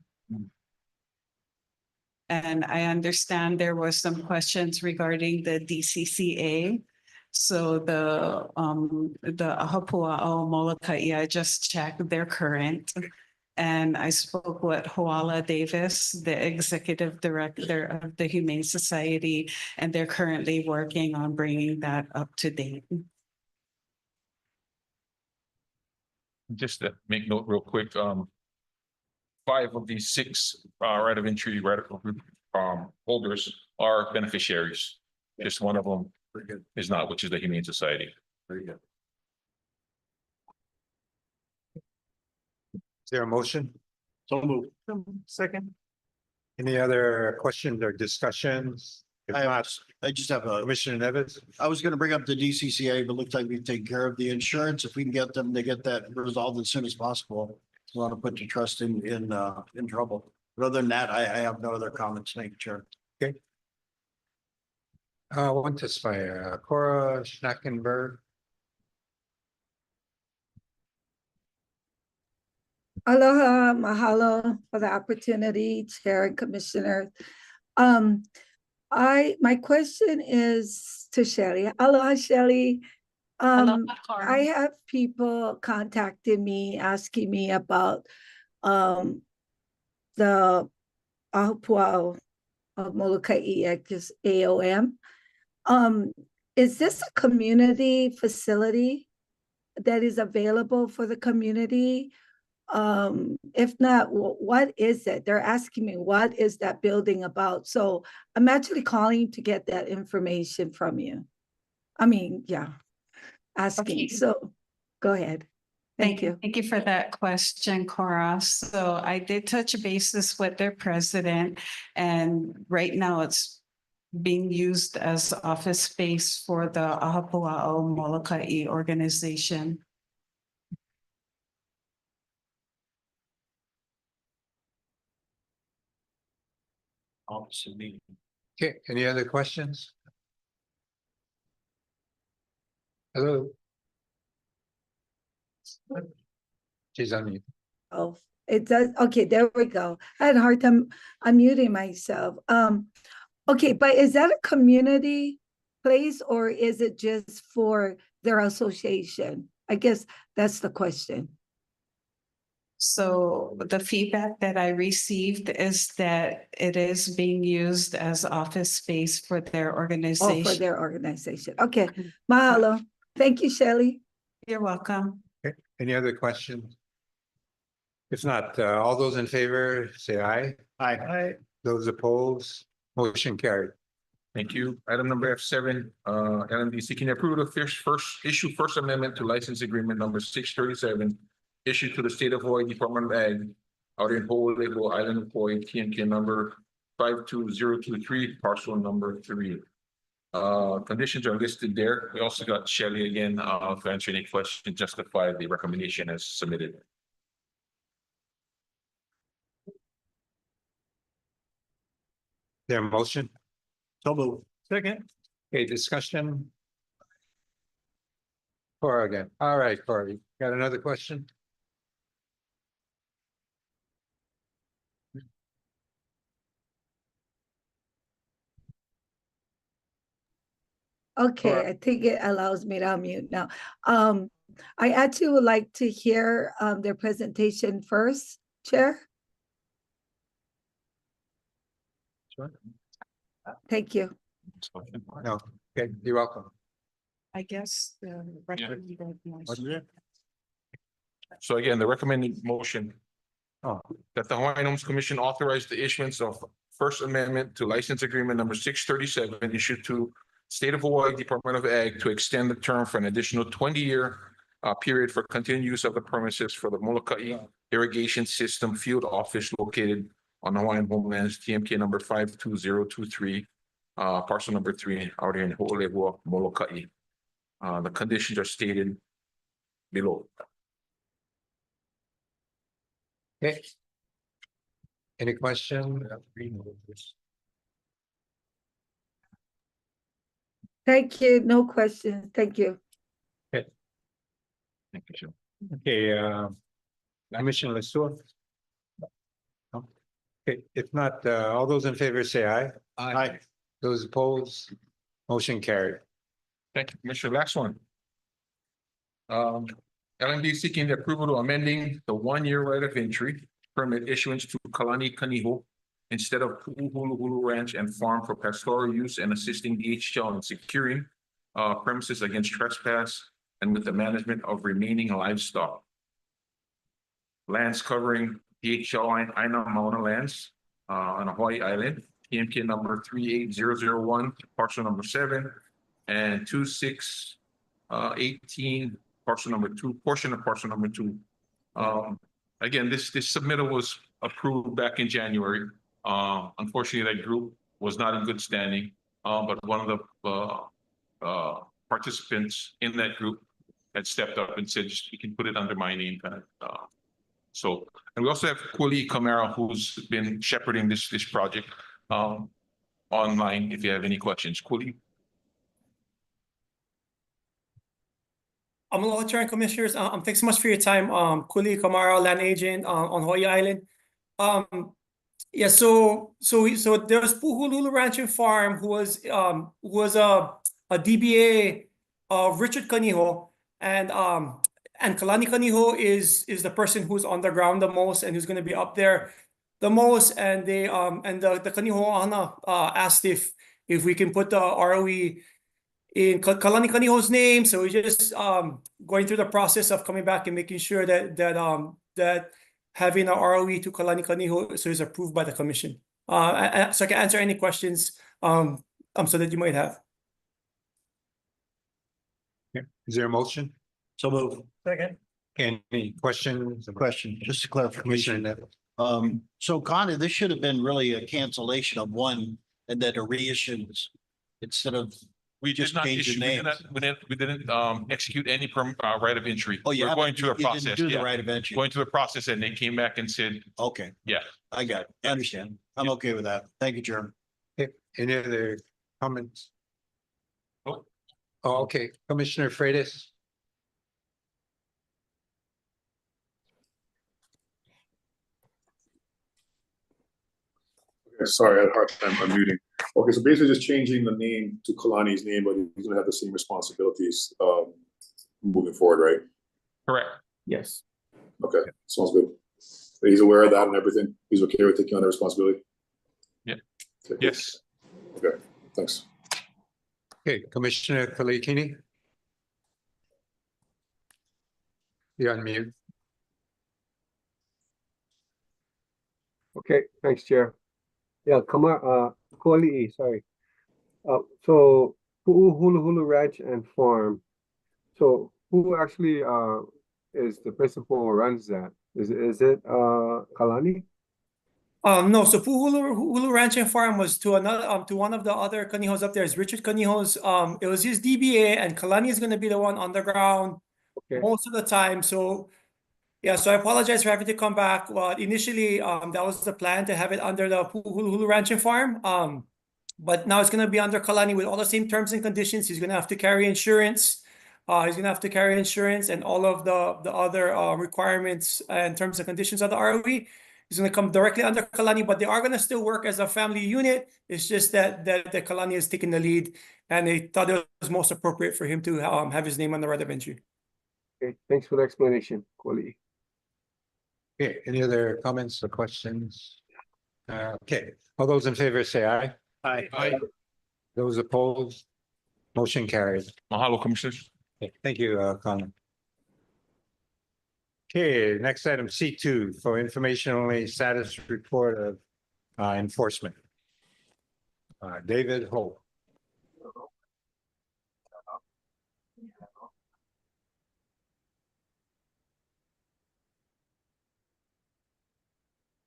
P: And I understand there were some questions regarding the DCCA. So the Ahapua'o Molokai, I just checked, they're current. And I spoke with Hoala Davis, the executive director of the Humane Society, and they're currently working on bringing that up to date.
L: Just to make note real quick, 5 of these 6 right of entry holders are beneficiaries. Just one of them is not, which is the Humane Society.
C: Very good.
A: is there a motion?
C: So moved.
P: Second.
A: Any other questions or discussions? If not,
C: I just have a,
A: Commissioner Nevis,
C: I was gonna bring up the DCCA, but it looks like we've taken care of the insurance. If we can get them to get that resolved as soon as possible. I want to put your trust in trouble. But other than that, I have no other comments. Thank you, Chair.
A: one to by Cora Schnackenberg.
Q: Aloha, mahalo for the opportunity, Chair and Commissioner. My question is to Shelley. Aloha, Shelley. I have people contacting me, asking me about the Ahapua'o of Molokai, just AOM. Is this a community facility that is available for the community? If not, what is it? They're asking me, what is that building about? So I'm actually calling to get that information from you. I mean, yeah, asking.
P: Okay.
Q: So go ahead. Thank you.
P: Thank you for that question, Cora. So I did touch bases with their president, and right now it's being used as office space for the Ahapua'o Molokai organization.
C: Opposite meeting.
A: Okay, any other questions? Hello? She's on mute.
Q: Oh, it does. Okay, there we go. I had a hard time unmuting myself. Okay, but is that a community place or is it just for their association? I guess that's the question.
P: So the feedback that I received is that it is being used as office space for their organization.
Q: Oh, for their organization. Okay, mahalo. Thank you, Shelley.
P: You're welcome.
A: Okay, any other questions? If not, all those in favor, say aye.
C: Aye.
A: Those opposed, motion carried.
L: Thank you. Item number F7, LMD seeking approval of first amendment to license agreement number 637 issued to the State of Hawaii Department of Ag out in Ho'olelo Island of Hawaii, TNK number 52023, parcel number 3. Conditions are listed there. We also got Shelley again to answer any questions, justify the recommendation as submitted.
A: Their motion?
C: So move.
A: Second. Okay, discussion. Cora again. All right, Corey, got another question?
Q: Okay, I think it allows me to unmute now. I actually would like to hear their presentation first, Chair.
A: Sure.
Q: Thank you.
A: No, okay, you're welcome.
P: I guess the record.
L: So again, the recommended motion
A: Oh,
L: that the Hawaiian Homes Commission authorize the issuance of First Amendment to License Agreement number 637 issued to State of Hawaii Department of Ag to extend the term for an additional 20-year period for continued use of the premises for the Molokai Irrigation System Field Office located on Hawaiian Homelands TMK number 52023, parcel number 3 out here in Ho'olehua, Molokai. The conditions are stated below.
A: okay. Any question?
Q: Thank you. No questions. Thank you.
A: Okay,
L: Thank you.
A: okay, Commissioner Lesueur? No? Okay, if not, all those in favor say aye.
C: Aye.
A: Those opposed, motion carried.
L: Thank you, Commissioner. Last one. LMD seeking the approval to amending the 1-year right of entry permit issuance to Kalani Kaniho instead of Pu'uhuluhulu Ranch and Farm for pastoral use and assisting DHL in securing premises against trespass and with the management of remaining livestock. Lands covering DHL Aina Mauna lands on Hawaii Island, TMK number 38001, parcel number 7, and 2618, parcel number 2, portion of parcel number 2. Again, this submittal was approved back in January. Unfortunately, that group was not in good standing, but one of the participants in that group had stepped up and said, you can put it under my name. So, and we also have Kuli Kamara, who's been shepherding this project online, if you have any questions. Kuli?
R: Aloha, Chair and Commissioners. Thanks so much for your time. Kuli Kamara, land agent on Hawaii Island. Yeah, so there's Pu'uhuluhulu Ranch and Farm, who was a DBA of Richard Kaniho, and Kalani Kaniho is the person who's on the ground the most and who's going to be up there the most. And they the Kaniho Ana asked if we can put the ROE in Kalani Kaniho's name. So we're just going through the process of coming back and making sure that having a ROE to Kalani Kaniho so is approved by the commission. So I can answer any questions so that you might have.
A: Okay. Is there a motion?
C: So move.
A: Second. Any questions?
C: Question, just a clarification.
A: Commissioner,
C: So Connie, this should have been really a cancellation of one and then a reissuance instead of
L: We
C: just
L: did not
C: changed the
L: issue,
C: names.
L: we didn't execute any right of entry.
C: Oh, you
L: We're going through a
C: you didn't
L: process.
C: do the
L: Yeah.
C: right of entry.
L: Going through a process and they came back and said,
C: Okay,
L: yeah.
C: I got it. I understand. I'm okay with that. Thank you, Chairman.
A: okay, any other comments?
L: Oh.
A: Oh, okay, Commissioner Freitas?
S: Okay, sorry, I had a hard time unmuting. Okay, so basically just changing the name to Kalani's name, but he's gonna have the same responsibilities moving forward, right?
L: Correct.
R: Yes.
S: Okay, sounds good. He's aware of that and everything. He's okay with taking on the responsibility?
L: Yeah.
S: Okay,
L: Yes.
S: okay, thanks.
A: Okay, Commissioner Kalikini? You're on mute.
M: Okay, thanks, Chair. Yeah, Kuali'i, sorry. So Pu'uhuluhulu Ranch and Farm. So who actually is the principal who runs that? Is it Kalani?
R: No, so Pu'uhuluhulu Ranch and Farm was to another to one of the other Kanihos up there is Richard Kaniho's. It was his DBA, and Kalani is going to be the one on the ground most of the time. So Yeah, so I apologize for having to come back. Well, initially, that was the plan to have it under the Hulu Ranch and Farm. But now it's gonna be under Kalani with all the same terms and conditions. He's gonna have to carry insurance. He's gonna have to carry insurance and all of the other requirements and terms and conditions of the ROE. He's gonna come directly under Kalani, but they are gonna still work as a family unit. It's just that the Kalani has taken the lead, and they thought it was most appropriate for him to have his name on the right of entry.
M: Okay, thanks for the explanation, Kuali'i.
A: Okay, any other comments or questions? Okay, all those in favor say aye.
C: Aye.
A: Those opposed? Motion carried.
L: Mahalo, Commissioners.
A: Okay, thank you, Colin. Okay, next item, C2, for information only status report of enforcement. David Hope.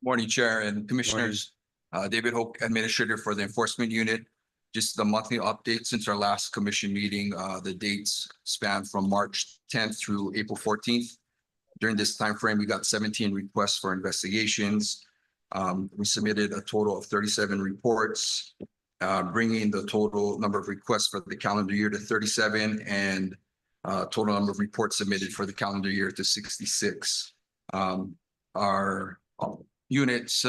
T: Morning, Chair and Commissioners. David Hoke, Administrator for the Enforcement Unit. Just the monthly update since our last commission meeting. The dates span from March 10th through April 14th. During this time frame, we got 17 requests for investigations. We submitted a total of 37 reports, bringing the total number of requests for the calendar year to 37 and total number of reports submitted for the calendar year to 66. Our units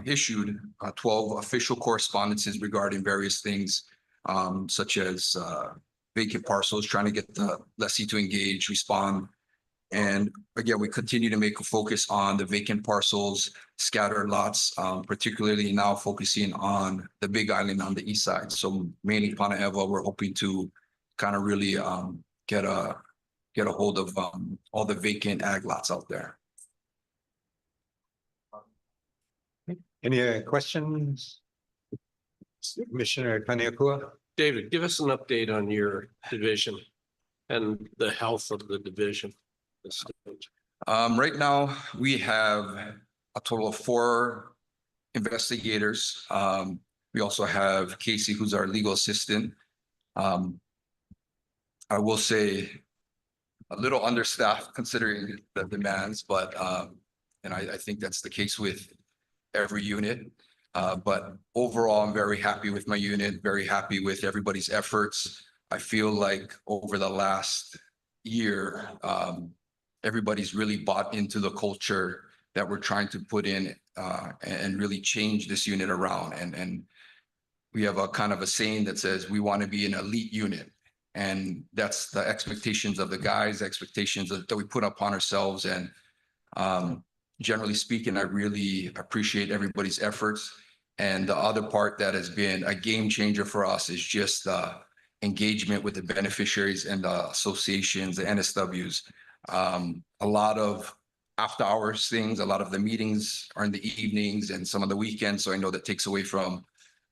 T: issued 12 official correspondences regarding various things, such as vacant parcels, trying to get the lessee to engage, respond. And again, we continue to make a focus on the vacant parcels, scattered lots, particularly now focusing on the Big Island on the east side. So mainly Panaeva, we're hoping to kind of really get a hold of all the vacant ag lots out there.
A: Any questions? Commissioner Kaniakua?
U: David, give us an update on your division and the health of the division.
T: Right now, we have a total of 4 investigators. We also have Casey, who's our legal assistant. I will say a little understaffed considering the demands, but and I think that's the case with every unit. But overall, I'm very happy with my unit, very happy with everybody's efforts. I feel like over the last year, everybody's really bought into the culture that we're trying to put in and really change this unit around. And we have a kind of a saying that says we want to be an elite unit. And that's the expectations of the guys, expectations that we put upon ourselves. And generally speaking, I really appreciate everybody's efforts. And the other part that has been a game changer for us is just engagement with the beneficiaries and the associations, the NSWs. A lot of after hours things, a lot of the meetings are in the evenings and some of the weekends. So I know that takes away from,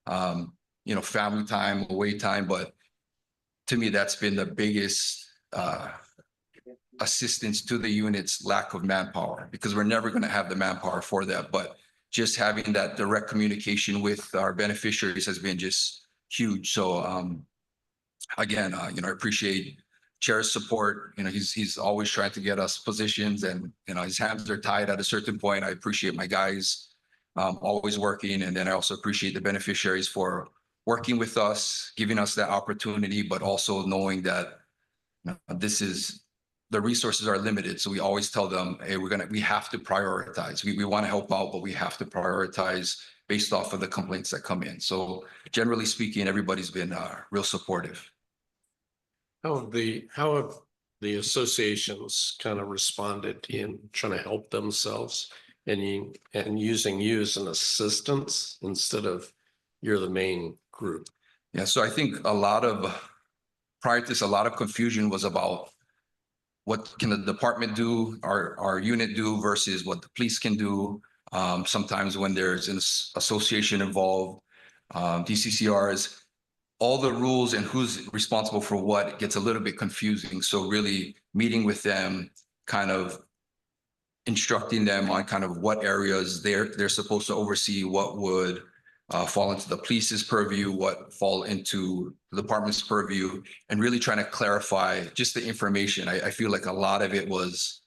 T: family time, away time. But to me, that's been the biggest assistance to the unit's lack of manpower, because we're never going to have the manpower for that. But just having that direct communication with our beneficiaries has been just huge. So again, I appreciate Chair's support. He's always trying to get us positions, and his hands are tied at a certain point. I appreciate my guys always working, and then I also appreciate the beneficiaries for working with us, giving us that opportunity, but also knowing that the resources are limited. So we always tell them, hey, we have to prioritize. We want to help out, but we have to prioritize based off of the complaints that come in. So generally speaking, everybody's been real supportive.
U: How have the associations kind of responded in trying to help themselves and using you as an assistance instead of you're the main group?
T: Yeah, so I think prior to this, a lot of confusion was about what can the department do, our unit do versus what the police can do. Sometimes when there's an association involved, DCCRs, all the rules and who's responsible for what gets a little bit confusing. So really meeting with them, kind of instructing them on kind of what areas they're supposed to oversee, what would fall into the police's purview, what fall into the department's purview, and really trying to clarify just the information. I feel like a lot of it was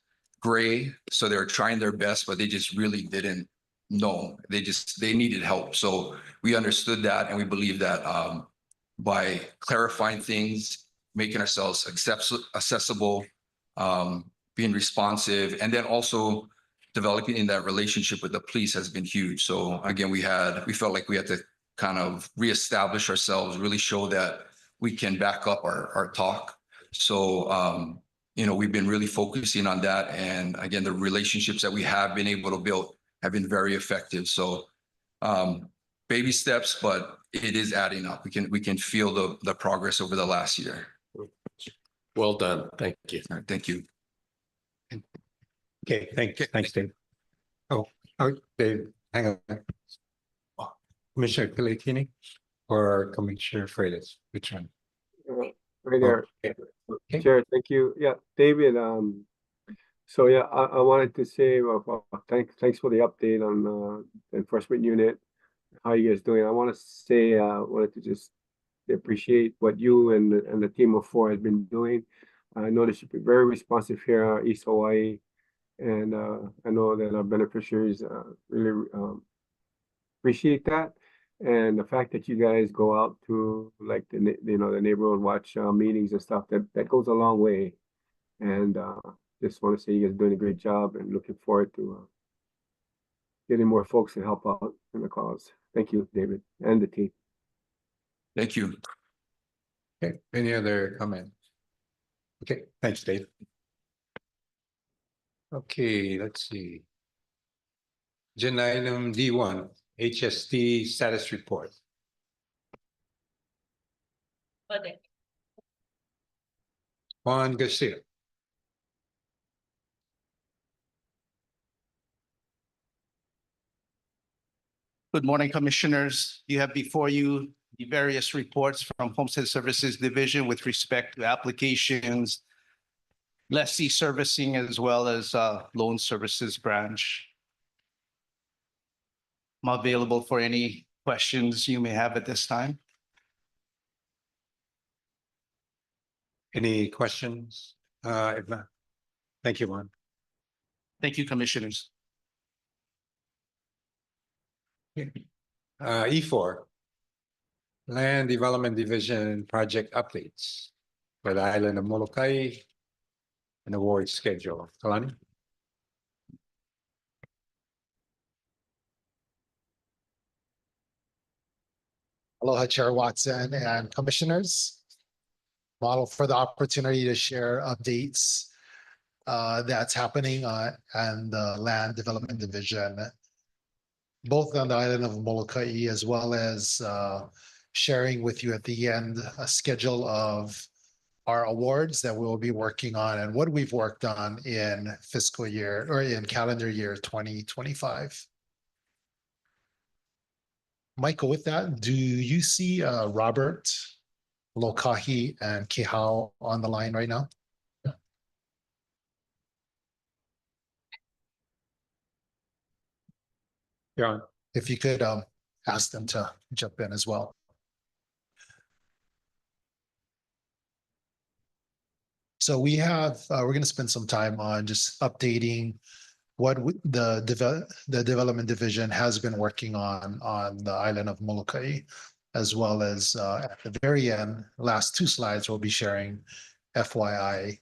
T: gray. So they were trying their best, but they just really didn't know. They needed help. So we understood that, and we believe that by clarifying things, making ourselves accessible, being responsive, and then also developing in that relationship with the police has been huge. So again, we felt like we had to kind of reestablish ourselves, really show that we can back up our talk. So, we've been really focusing on that. And again, the relationships that we have been able to build have been very effective. So, baby steps, but it is adding up. We can feel the progress over the last year.
U: Well done. Thank you.
T: All right, thank you.
A: Okay, thanks, Dave. Oh, Dave, hang on. Commissioner Pilakini or Commissioner Freitas, which one?
M: Right there.
A: Okay.
M: Chair, thank you. Yeah, David, so yeah, I wanted to say, thanks for the update on the enforcement unit. How you guys doing? I want to say, wanted to just appreciate what you and the team of 4 has been doing. I noticed you've been very responsive here, East Hawaii, and I know that our beneficiaries really appreciate that. And the fact that you guys go out to like the neighborhood watch meetings and stuff, that goes a long way. And just want to say you guys are doing a great job and looking forward to getting more folks to help out in the cause. Thank you, David, and the team.
T: Thank you.
A: Okay, any other comments? Okay, thanks, Dave. Okay, let's see. Agenda item D1, HST status report. Juan Garcia.
J: Good morning, Commissioners. You have before you the various reports from Homestead Services Division with respect to applications, lessee servicing, as well as loan services branch. I'm available for any questions you may have at this time.
A: Any questions? If not, thank you, Juan.
J: Thank you, Commissioners.
A: E4, Land Development Division project updates for the island of Molokai and award schedule. Kalani?
B: Aloha, Chair Watson and Commissioners. Model for the opportunity to share updates that's happening on the Land Development Division, both on the island of Molokai, as well as sharing with you at the end a schedule of our awards that we'll be working on and what we've worked on in fiscal year or in calendar year 2025. Michael, with that, do you see Robert, Lokahi, and Kihao on the line right now?
A: Yeah.
B: If you could ask them to jump in as well. So we have, we're going to spend some time on just updating what the development division has been working on the island of Molokai, as well as at the very end, last 2 slides, we'll be sharing FYI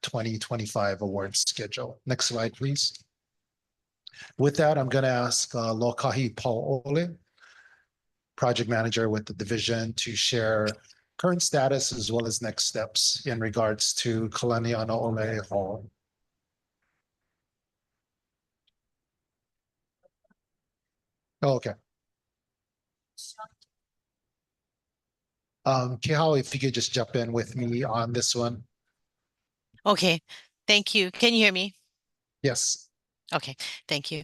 B: 2025 award schedule. Next slide, please. With that, I'm going to ask Lokahi Pau'ole, project manager with the division, to share current status as well as next steps in regards to Kalani'anaole Hall. Oh, okay. Kihao, if you could just jump in with me on this one.
F: Okay, thank you. Can you hear me?
B: Yes.
F: Okay, thank you.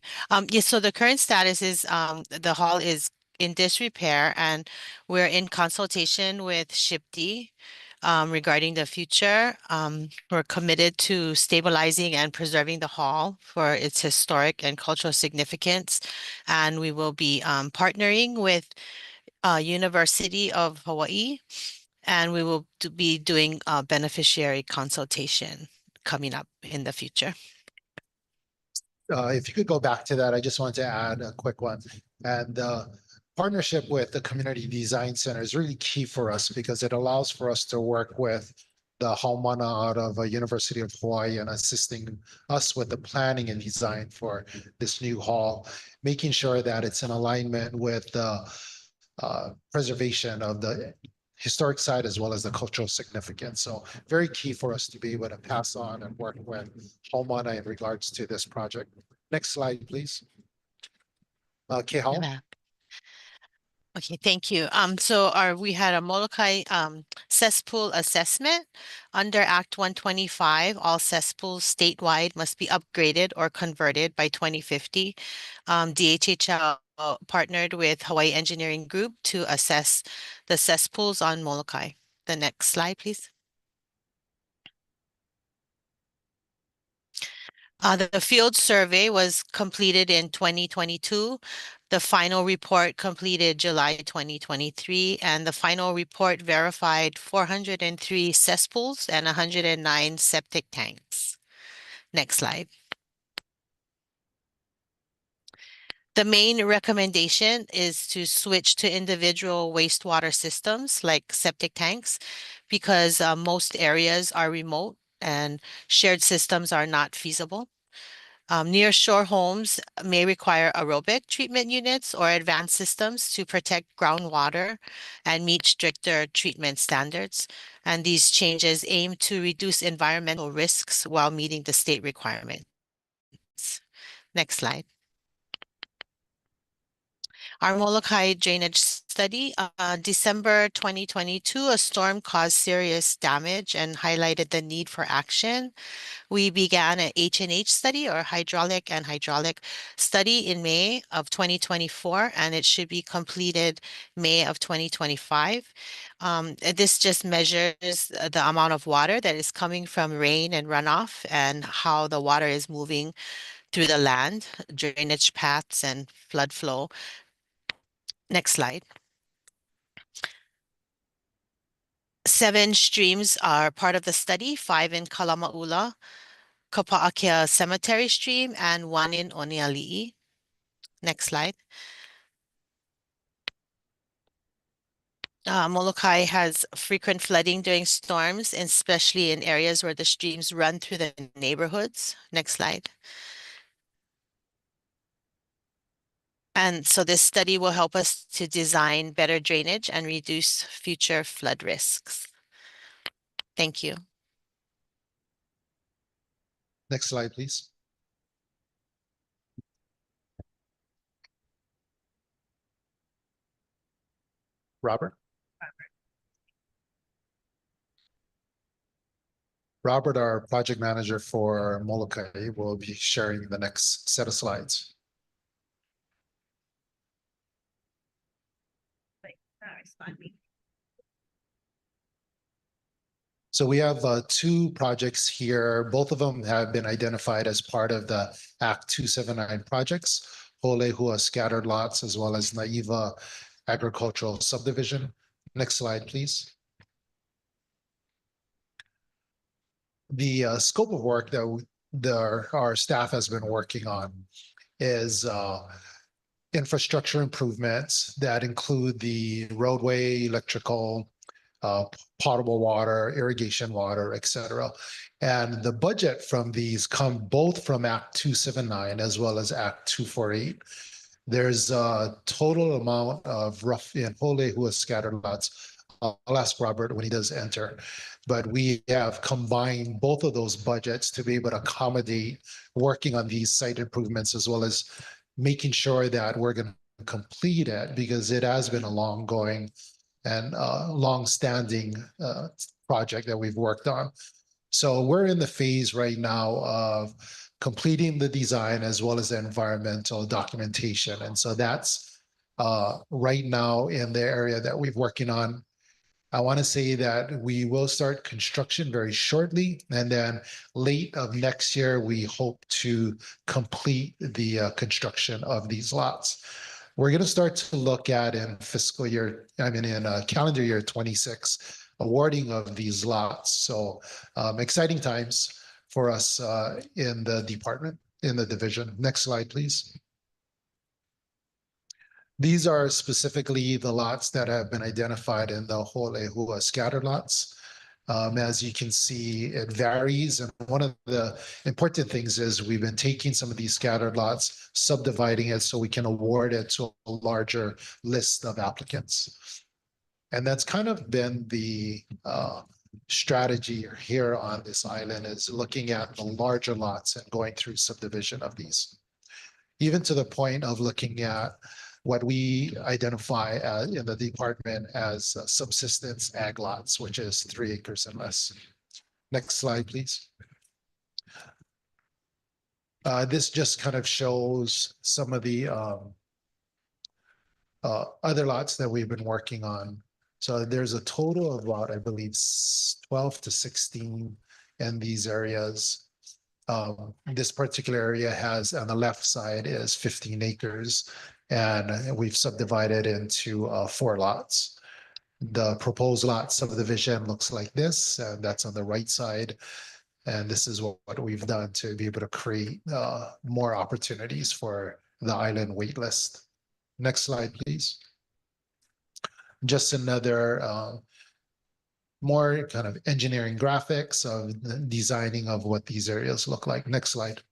F: Yes, so the current status is the hall is in disrepair, and we're in consultation with SHPD regarding the future. We're committed to stabilizing and preserving the hall for its historic and cultural significance, and we will be partnering with University of Hawaii, and we will be doing beneficiary consultation coming up in the future.
B: if you could go back to that, I just want to add a quick one. And partnership with the Community Design Center is really key for us because it allows for us to work with the Haumana out of University of Hawaii and assisting us with the planning and design for this new hall, making sure that it's in alignment with the preservation of the historic site as well as the cultural significance. So very key for us to be able to pass on and work with Haumana in regards to this project. Next slide, please. Kehal.
F: Okay, thank you. We had a Molokai cesspool assessment. Under Act 125, all cesspools statewide must be upgraded or converted by 2050. DHHL partnered with Hawaii Engineering Group to assess the cesspools on Molokai. The next slide, please. The field survey was completed in 2022. The final report completed July 2023, and the final report verified 403 cesspools and 109 septic tanks. Next slide. The main recommendation is to switch to individual wastewater systems like septic tanks because most areas are remote and shared systems are not feasible. Near shore homes may require aerobic treatment units or advanced systems to protect groundwater and meet stricter treatment standards. And these changes aim to reduce environmental risks while meeting the state requirements. Next slide. Our Molokai drainage study, December 2022, a storm caused serious damage and highlighted the need for action. We began an H&H study or hydraulic study in May of 2024, and it should be completed May of 2025. This just measures the amount of water that is coming from rain and runoff and how the water is moving through the land, drainage paths and flood flow. Next slide. 7 streams are part of the study, 5 in Kalama'ula, Kapa'akea Cemetery Stream, and 1 in Oneali'i. Next slide. Molokai has frequent flooding during storms, especially in areas where the streams run through the neighborhoods. Next slide. And so this study will help us to design better drainage and reduce future flood risks. Thank you.
B: Next slide, please. Robert. Robert, our project manager for Molokai, will be sharing the next set of slides. So we have 2 projects here. Both of them have been identified as part of the Act 279 projects, Holehua scattered lots, as well as Naiva agricultural subdivision. Next slide, please. The scope of work that our staff has been working on is infrastructure improvements that include the roadway, electrical, potable water, irrigation water, etc. And the budget from these come both from Act 279 as well as Act 248. There's a total amount of rough in Holehua scattered lots. I'll ask Robert when he does enter, but we have combined both of those budgets to be able to accommodate working on these site improvements as well as making sure that we're going to complete it because it has been a long-going and long-standing project that we've worked on. So we're in the phase right now of completing the design as well as the environmental documentation. And so that's right now in the area that we're working on. I want to say that we will start construction very shortly, and then late of next year, we hope to complete the construction of these lots. We're going to start to look at in calendar year 26, awarding of these lots. So exciting times for us in the department. in the division. Next slide, please. These are specifically the lots that have been identified in the Ho'olehua scattered lots. As you can see, it varies. And one of the important things is we've been taking some of these scattered lots, subdividing it so we can award it to a larger list of applicants. And that's kind of been the strategy here on this island, is looking at the larger lots and going through subdivision of these. Even to the point of looking at what we identify in the department as subsistence ag lots, which is 3 acres and less. Next slide, please. This just kind of shows some of the other lots that we've been working on. So there's a total of about, I believe, 12 to 16 in these areas. This particular area has, on the left side, is 15 acres. And we've subdivided into 4 lots. The proposed lot subdivision looks like this, and that's on the right side. And this is what we've done to be able to create more opportunities for the island waitlist. Next slide, please. Just another more kind of engineering graphics of the designing of what these areas look like. Next slide.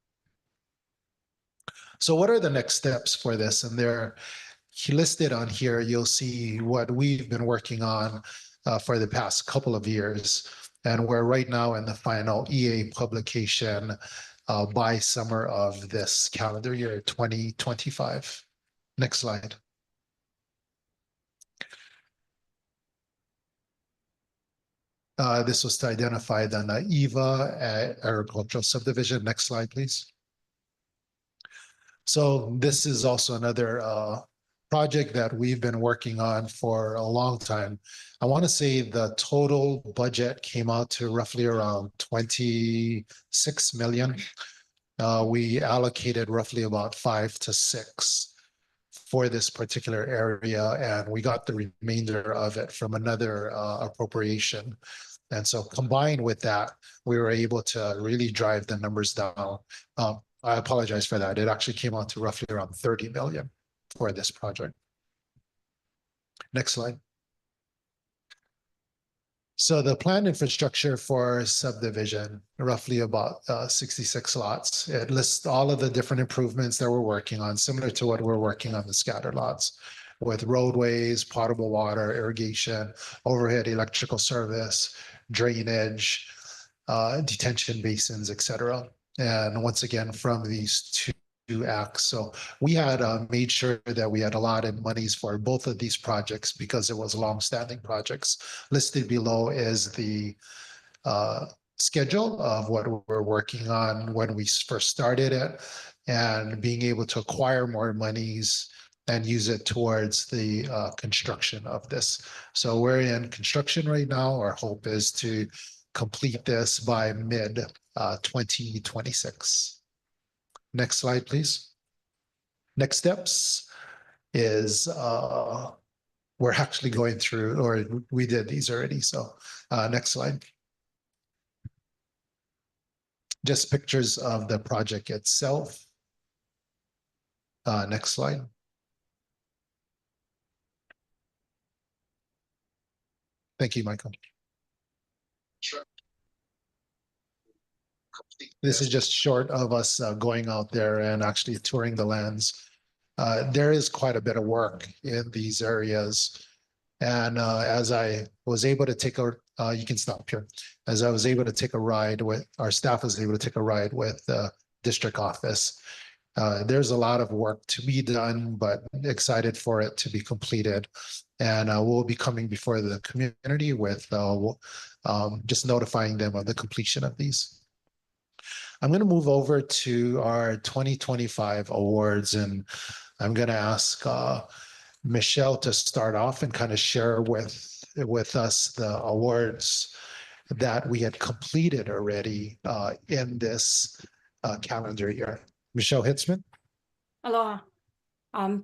B: So what are the next steps for this? And they're listed on here. You'll see what we've been working on for the past couple of years. And we're right now in the final EA publication by summer of this calendar year, 2025. Next slide. This was to identify the Naiva agricultural subdivision. Next slide, please. So this is also another project that we've been working on for a long time. I want to say the total budget came out to roughly around 26 million. We allocated roughly about 5 to 6 for this particular area, and we got the remainder of it from another appropriation. And so combined with that, we were able to really drive the numbers down. I apologize for that. It actually came out to roughly around 30 million for this project. Next slide. So the planned infrastructure for subdivision, roughly about 66 lots. It lists all of the different improvements that we're working on, similar to what we're working on the scattered lots, with roadways, potable water, irrigation, overhead electrical service, drainage, detention basins, etc. And once again, from these two acts. So we had made sure that we had allotted monies for both of these projects because it was long-standing projects. Listed below is the schedule of what we're working on when we first started it, and being able to acquire more monies and use it towards the construction of this. So we're in construction right now. Our hope is to complete this by mid 2026. Next slide, please. Next steps is we're actually going through, or we did these already. So next slide. Just pictures of the project itself. Next slide. Thank you, Michael. Sure. This is just short of us going out there and actually touring the lands. There is quite a bit of work in these areas. And as I was able to take a, you can stop here. As I was able to take a ride with, our staff was able to take a ride with the district office. There's a lot of work to be done, but excited for it to be completed. And we'll be coming before the community with just notifying them of the completion of these. I'm going to move over to our 2025 awards, and I'm going to ask Michelle to start off and kind of share with us the awards that we had completed already in this calendar year. Michelle Hitzman.
E: Aloha.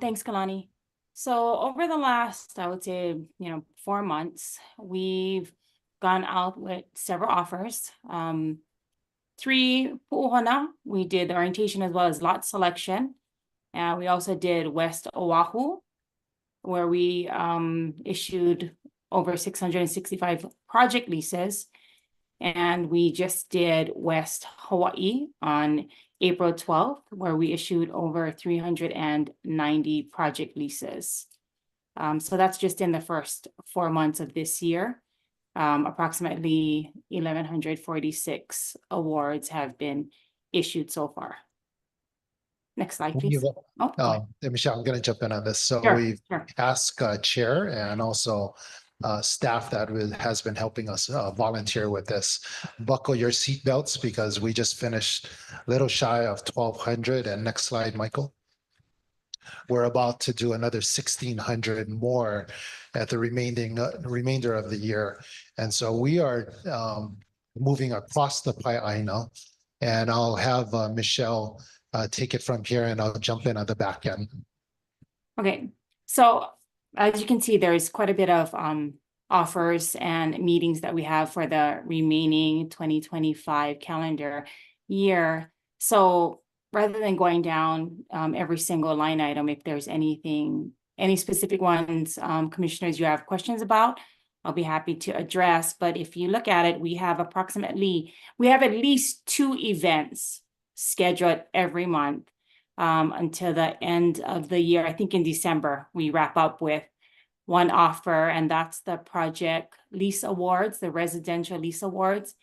E: Thanks, Kalani. So over the last, I would say, 4 months, we've gone out with several offers. 3 Pu'uhana, we did the orientation as well as lot selection. And we also did West Oahu, where we issued over 665 project leases. And we just did West Hawaii on April 12th, where we issued over 390 project leases. So that's just in the first 4 months of this year. Approximately 1,146 awards have been issued so far. Next slide, please. Oh, go ahead.
B: Michelle, I'm going to jump in on this. So
E: Sure,
B: we've
E: sure.
B: asked Chair and also staff that has been helping us volunteer with this. Buckle your seatbelts because we just finished a little shy of 1,200. And next slide, Michael. We're about to do another 1,600 more at the remainder of the year. And so we are moving across the Pai'aina, and I'll have Michelle take it from here, and I'll jump in on the back end.
E: Okay, so as you can see, there's quite a bit of offers and meetings that we have for the remaining 2025 calendar year. So rather than going down every single line item, if there's anything, any specific ones, commissioners, you have questions about, I'll be happy to address. But if you look at it, we have at least 2 events scheduled every month until the end of the year. I think in December, we wrap up with one offer, and that's the Project Lease Awards, the Residential Lease Awards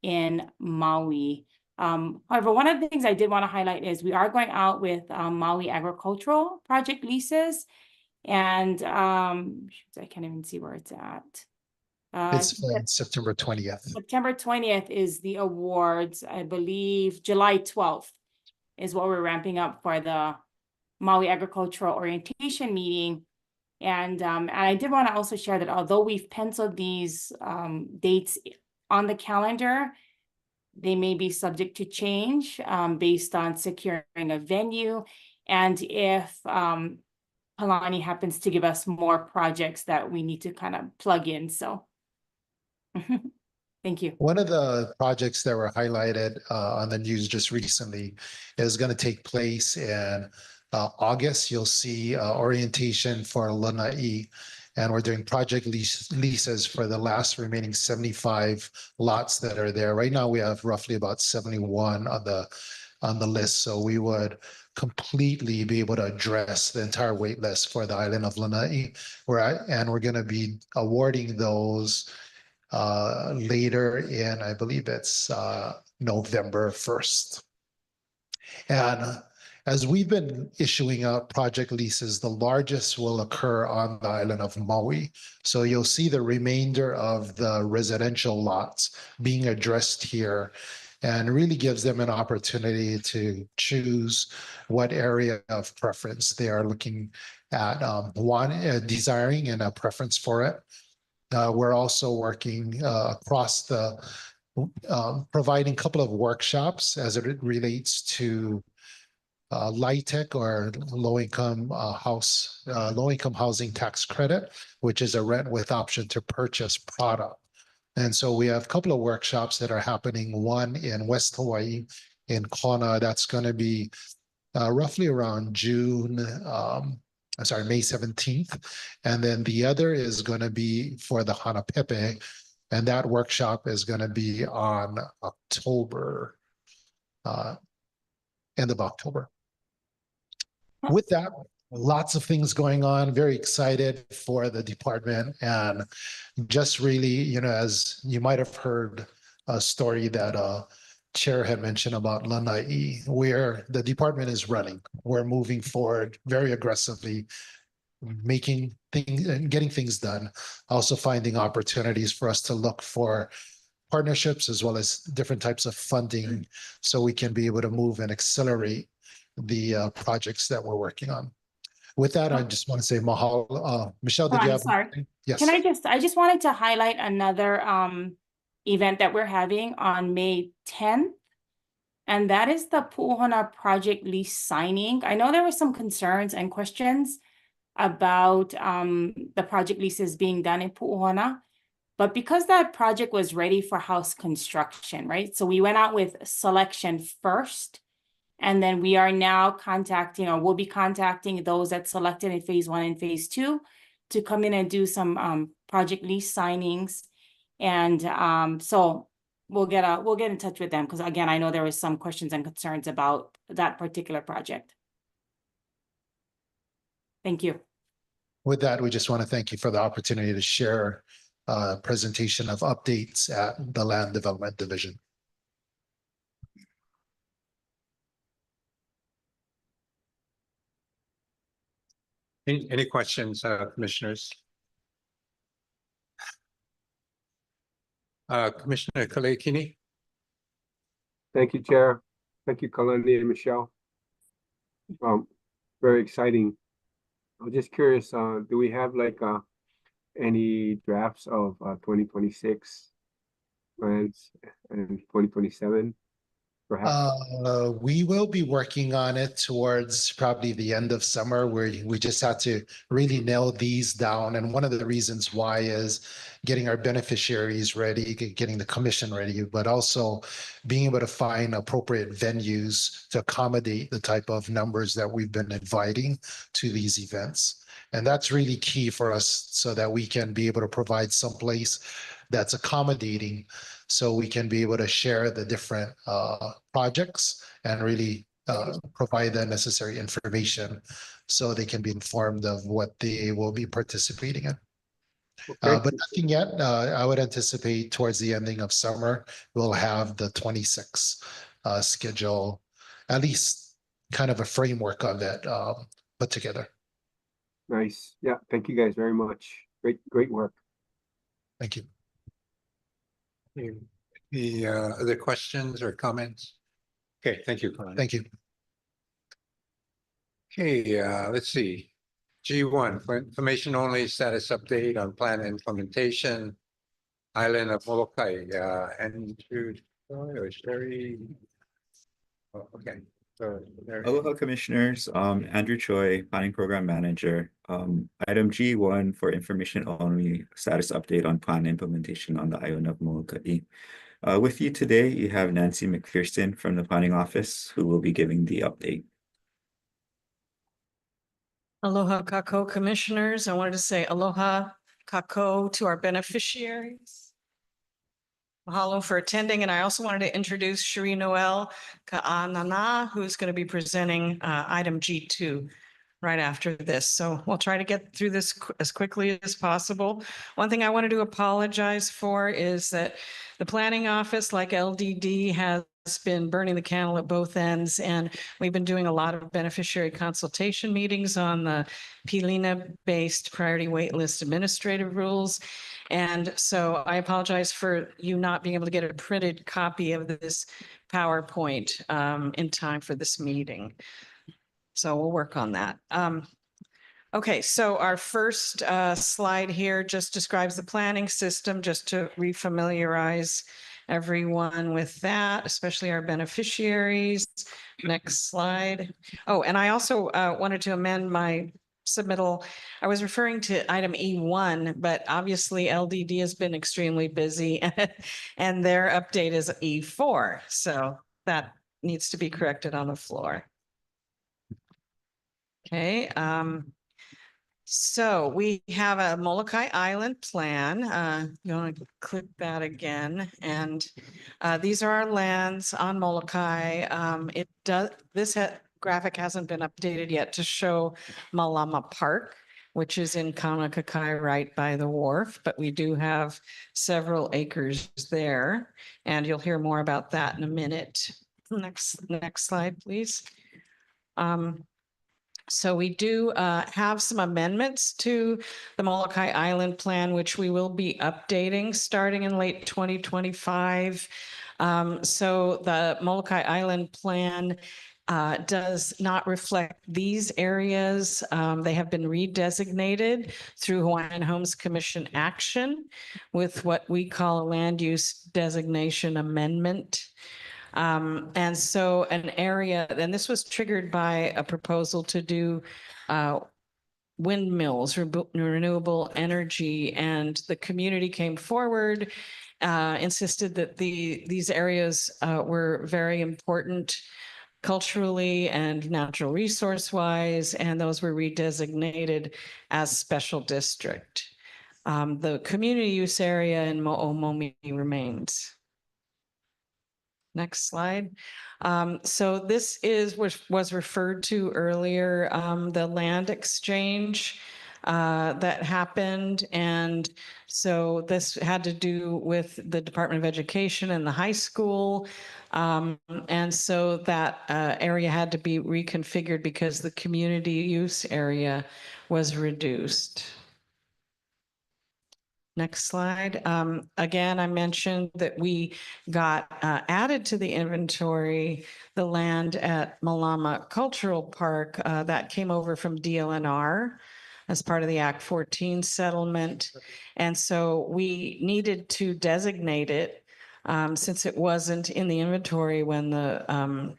E: in Maui. However, one of the things I did want to highlight is we are going out with Maui agricultural project leases, and I can't even see where it's at.
B: It's September 20th.
E: September 20th is the awards. I believe July 12th is what we're ramping up for the Maui agricultural orientation meeting. And I did want to also share that although we've penciled these dates on the calendar, they may be subject to change based on securing a venue. And if Palani happens to give us more projects that we need to kind of plug in. So thank you.
B: One of the projects that were highlighted on the news just recently is going to take place in August. You'll see orientation for Lanai, and we're doing project leases for the last remaining 75 lots that are there. Right now, we have roughly about 71 on the list, so we would completely be able to address the entire wait list for the island of Lanai. And we're going to be awarding those later in, I believe it's November 1st. And as we've been issuing out project leases, the largest will occur on the island of Maui. So you'll see the remainder of the residential lots being addressed here, and really gives them an opportunity to choose what area of preference they are looking at, desiring and a preference for it. We're also working across the, providing a couple of workshops as it relates to LIHTC or low-income housing tax credit, which is a rent with option to purchase product. And so we have a couple of workshops that are happening. One in West Hawaii, in Kona, that's going to be roughly around May 17th. And then the other is going to be for the Hanapepe, and that workshop is going to be on October, end of October. With that, lots of things going on, very excited for the department, and just really, as you might have heard a story that Chair had mentioned about Lanai, where the department is running. We're moving forward very aggressively, making things and getting things done, also finding opportunities for us to look for partnerships as well as different types of funding so we can be able to move and accelerate the projects that we're working on. With that, I just want to say mahalo. Michelle, did you have?
E: Sorry.
B: Yes.
E: I just wanted to highlight another event that we're having on May 10th. And that is the Pu'uhana project lease signing. I know there were some concerns and questions about the project leases being done in Pu'uhana. But because that project was ready for house construction, right? So we went out with selection first. And then we are now contacting, or we'll be contacting those that selected in phase 1 and phase 2 to come in and do some project lease signings. And so we'll get in touch with them, because again, I know there was some questions and concerns about that particular project. Thank you.
B: With that, we just want to thank you for the opportunity to share a presentation of updates at the Land Development Division.
A: Any questions, commissioners? Commissioner Kalekini?
M: Thank you, Chair. Thank you, Kalani and Michelle. Very exciting. I'm just curious, do we have like any drafts of 2026 plans and 2027 perhaps?
B: We will be working on it towards probably the end of summer, where we just have to really nail these down. And one of the reasons why is getting our beneficiaries ready, getting the commission ready, but also being able to find appropriate venues to accommodate the type of numbers that we've been inviting to these events. And that's really key for us, so that we can be able to provide some place that's accommodating, so we can be able to share the different projects and really provide the necessary information so they can be informed of what they will be participating in.
M: Okay.
B: But nothing yet. I would anticipate towards the ending of summer, we'll have the 26 schedule, at least kind of a framework of it put together.
M: Nice. Yeah, thank you guys very much. Great work.
B: Thank you.
A: The other questions or comments? Okay, thank you, Kalani.
B: Thank you.
A: Okay, let's see. G1, for information only, status update on plan implementation, Island of Molokai, Andrew or Sherry. Oh, okay. So there.
G: Aloha Commissioners, Andrew Choi, Planning Program Manager. Item G1 for information only, status update on plan implementation on the island of Molokai. With you today, you have Nancy McPherson from the Planning Office, who will be giving the update.
V: Aloha Kako Commissioners. I wanted to say aloha Kako to our beneficiaries. Mahalo for attending, and I also wanted to introduce Cherie Noel Ka'anana, who's going to be presenting item G2 right after this. So we'll try to get through this as quickly as possible. One thing I wanted to apologize for is that the planning office, like LDD, has been burning the candle at both ends, and we've been doing a lot of beneficiary consultation meetings on the PLINA-based priority waitlist administrative rules. And so I apologize for you not being able to get a printed copy of this PowerPoint in time for this meeting. So we'll work on that. Okay, so our first slide here just describes the planning system, just to refamiliarize everyone with that, especially our beneficiaries. Next slide. Oh, and I also wanted to amend my submittal. I was referring to item E1, but obviously LDD has been extremely busy and their update is E4. So that needs to be corrected on the floor. Okay. So we have a Molokai Island plan. You want to click that again, and these are our lands on Molokai. This graphic hasn't been updated yet to show Malama Park, which is in Kaunakakai right by the wharf, but we do have several acres there, and you'll hear more about that in a minute. Next slide, please. So we do have some amendments to the Molokai Island plan, which we will be updating starting in late 2025. So the Molokai Island plan does not reflect these areas. They have been redesignated through Hawaiian Homes Commission action with what we call a land use designation amendment. And so an area, and this was triggered by a proposal to do windmills, renewable energy, and the community came forward, insisted that these areas were very important culturally and natural resource wise, and those were redesignated as special district. The community use area in Mo'omomi remains. Next slide. So this is, which was referred to earlier, the land exchange that happened. And so this had to do with the Department of Education and the high school. And so that area had to be reconfigured because the community use area was reduced. Next slide. Again, I mentioned that we got added to the inventory the land at Malama Cultural Park that came over from DLNR as part of the Act 14 settlement. And so we needed to designate it since it wasn't in the inventory when the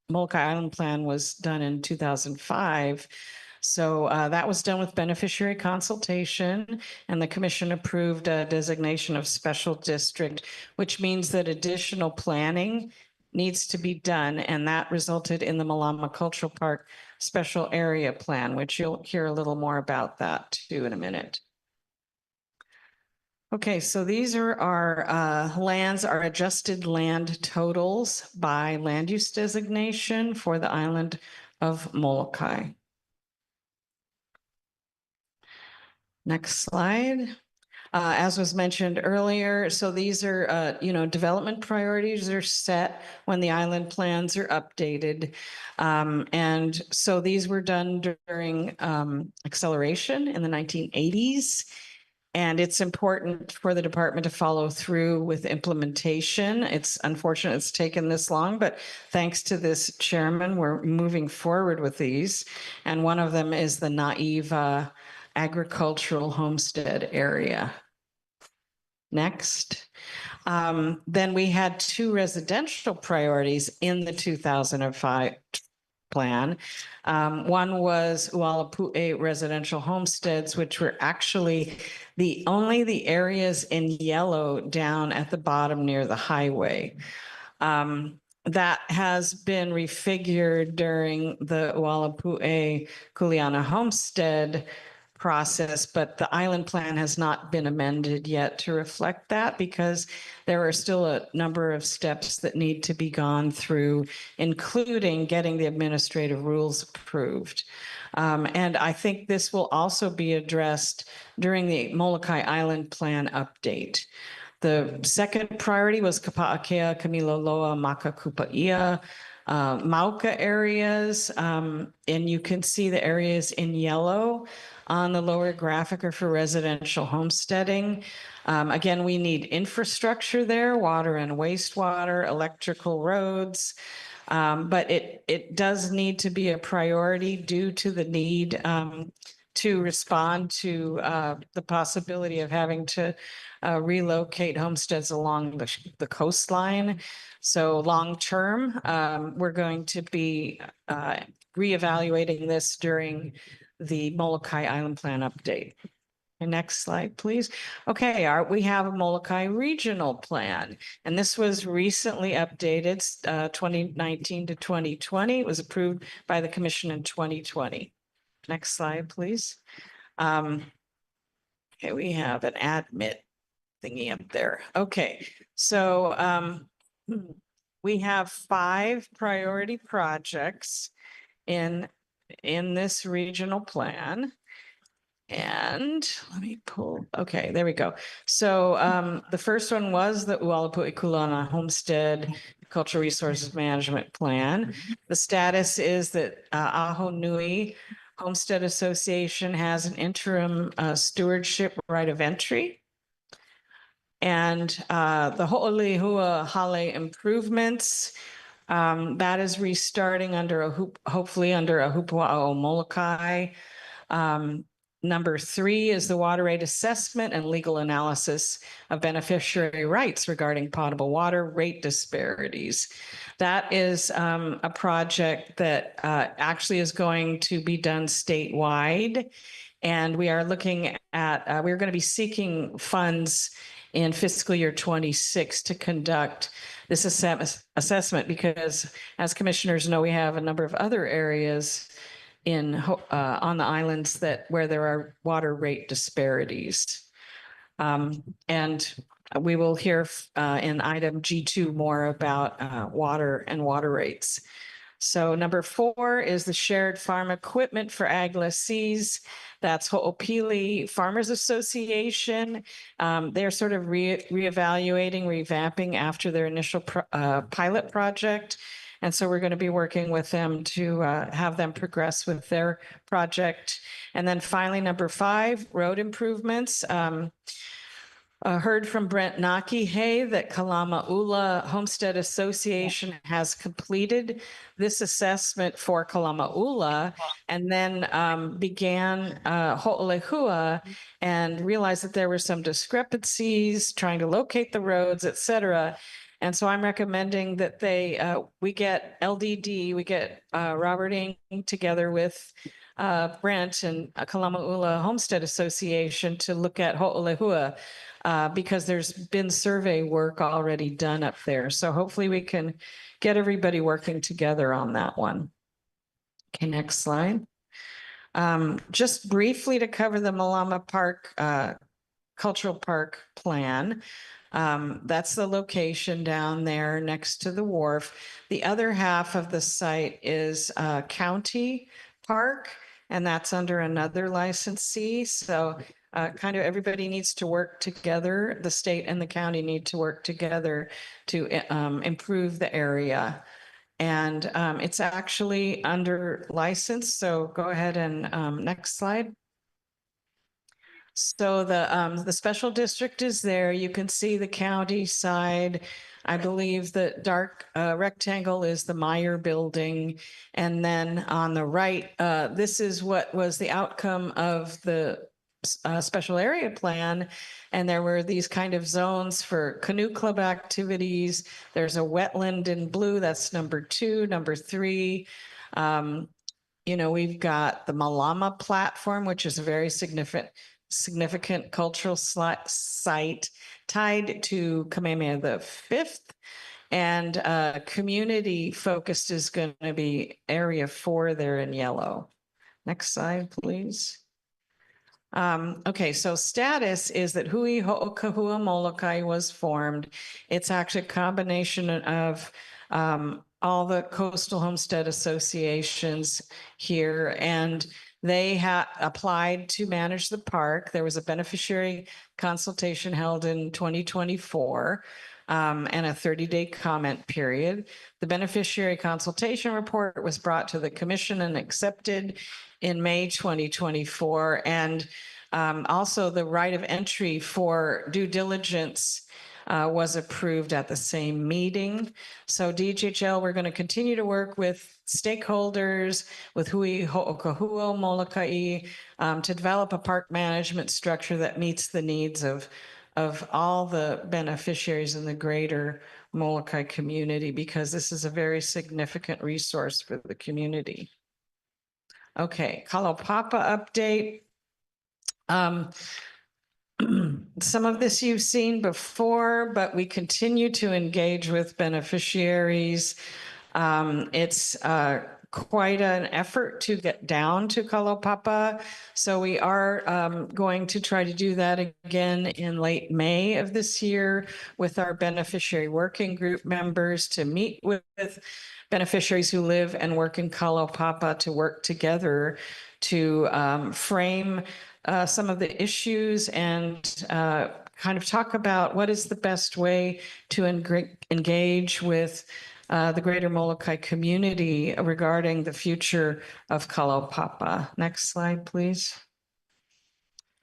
V: Molokai Island Plan was done in 2005. So that was done with beneficiary consultation, and the commission approved a designation of special district, which means that additional planning needs to be done, and that resulted in the Malama Cultural Park Special Area Plan, which you'll hear a little more about that too in a minute. Okay, so these are our lands, our adjusted land totals by land use designation for the island of Molokai. Next slide. As was mentioned earlier, so these are, development priorities are set when the island plans are updated. And so these were done during acceleration in the 1980s. And it's important for the department to follow through with implementation. It's unfortunate it's taken this long, but thanks to this chairman, we're moving forward with these. And one of them is the Naiva agricultural homestead area. Next. Then we had two residential priorities in the 2005 plan. One was Ualapu'e residential homesteads, which were actually only the areas in yellow down at the bottom near the highway. That has been refigured during the Ualapu'e Kuleana homestead process, but the island plan has not been amended yet to reflect that because there are still a number of steps that need to be gone through, including getting the administrative rules approved. And I think this will also be addressed during the Molokai Island Plan update. The second priority was Kapa'akea, Kamiloloa, Makakupaia, Mauka areas, and you can see the areas in yellow on the lower graphic are for residential homesteading. Again, we need infrastructure there, water and wastewater, electrical roads, but it does need to be a priority due to the need to respond to the possibility of having to relocate homesteads along the coastline. So long term, we're going to be reevaluating this during the Molokai Island Plan update. And next slide, please. Okay, we have a Molokai Regional Plan, and this was recently updated 2019 to 2020. It was approved by the Commission in 2020. Next slide, please. Okay, we have an admit thingy up there. Okay, so we have 5 priority projects in this regional plan. And let me pull, okay, there we go. So the first one was the Ualapu'e Kuleana Homestead Cultural Resources Management Plan. The status is that Aho Nui Homestead Association has an interim stewardship right of entry. And the Ho'olihua Hale improvements, that is restarting under hopefully under a Hupua'o Molokai. Number 3 is the water rate assessment and legal analysis of beneficiary rights regarding potable water rate disparities. That is a project that actually is going to be done statewide. And we are looking at, we're going to be seeking funds in fiscal year 26 to conduct this assessment because as commissioners know, we have a number of other areas on the islands where there are water rate disparities. And we will hear in item G2 more about water and water rates. So number 4 is the shared farm equipment for ag lessees. That's Ho'opili Farmers Association. They're sort of reevaluating, revamping after their initial pilot project. And so we're going to be working with them to have them progress with their project. And then finally, number 5, road improvements. Heard from Brent Nakihei that Kalama'ula Homestead Association has completed this assessment for Kalama'ula and then began Ho'olehua and realized that there were some discrepancies trying to locate the roads, et cetera. And so I'm recommending that we get LDD, we get Robert Ng together with Brent and Kalama'ula Homestead Association to look at Ho'olehua. Because there's been survey work already done up there. So hopefully we can get everybody working together on that one. Okay, next slide. Just briefly to cover the Malama Park Cultural Park plan. That's the location down there next to the wharf. The other half of the site is County Park, and that's under another licensee. So kind of everybody needs to work together. The state and the county need to work together to improve the area. And it's actually under license. So go ahead and next slide. So the special district is there. You can see the county side. I believe the dark rectangle is the Meyer building. And then on the right, this is what was the outcome of the special area plan. And there were these kind of zones for canoe club activities. There's a wetland in blue. That's number 2. Number 3, we've got the Malama platform, which is a very significant cultural site tied to Kamehameha V. And community focused is going to be area 4 there in yellow. Next slide, please. Okay, so status is that Hui Ho'okahua Molokai was formed. It's actually a combination of all the coastal homestead associations here, and they applied to manage the park. There was a beneficiary consultation held in 2024 and a 30-day comment period. The beneficiary consultation report was brought to the commission and accepted in May 2024. And also the right of entry for due diligence was approved at the same meeting. So DHHL, we're going to continue to work with stakeholders, with Hui Ho'okahua Molokai, to develop a park management structure that meets the needs of all the beneficiaries in the greater Molokai community, because this is a very significant resource for the community. Okay, Kalaupapa update. Some of this you've seen before, but we continue to engage with beneficiaries. It's quite an effort to get down to Kalaupapa. So we are going to try to do that again in late May of this year with our beneficiary working group members to meet with beneficiaries who live and work in Kalaupapa to work together to frame some of the issues and kind of talk about what is the best way to engage with the greater Molokai community regarding the future of Kalaupapa. Next slide, please.